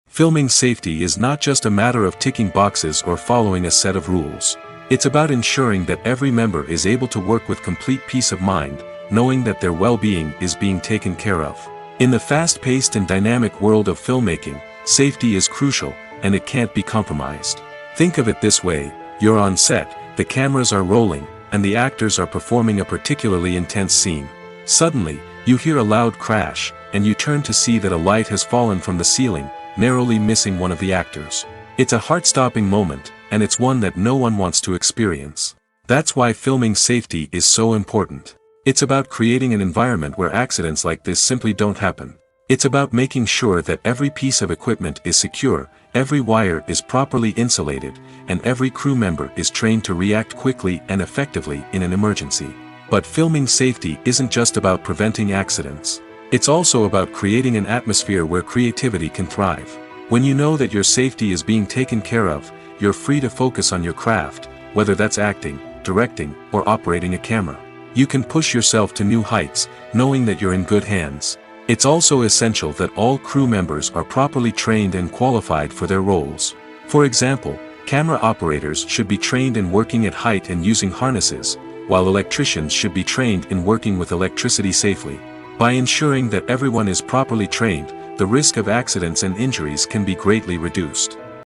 Filming safety is not just a matter of ticking boxes or following a set of rules. It's about ensuring that every member is able to work with complete peace of mind, knowing that their well-being is being taken care of. In the fast-paced and dynamic world of filmmaking, safety is crucial, and it can't be compromised. Think of it this way: you're on set, the cameras are rolling, and the actors are performing a particularly intense scene. Suddenly, you hear a loud crash, and you turn to see that a light has fallen from the ceiling, narrowly missing one of the actors. It's a heart-stopping moment, and it's one that no one wants to experience. That's why filming safety is so important. It's about creating an environment where accidents like this simply don't happen. It's about making sure that every piece of equipment is secure, every wire is properly insulated, and every crew member is trained to react quickly and effectively in an emergency. But filming safety isn't just about preventing accidents. It's also about creating an atmosphere where creativity can thrive. When you know that your safety is being taken care of, you're free to focus on your craft, whether that's acting, directing, or operating a camera. You can push yourself to new heights, knowing that you're in good hands. It's also essential that all crew members are properly trained and qualified for their roles. For example, camera operators should be trained in working at height and using harnesses, while electricians should be trained in working with electricity safely. By ensuring that everyone is properly trained, the risk of accidents and injuries can be greatly reduced.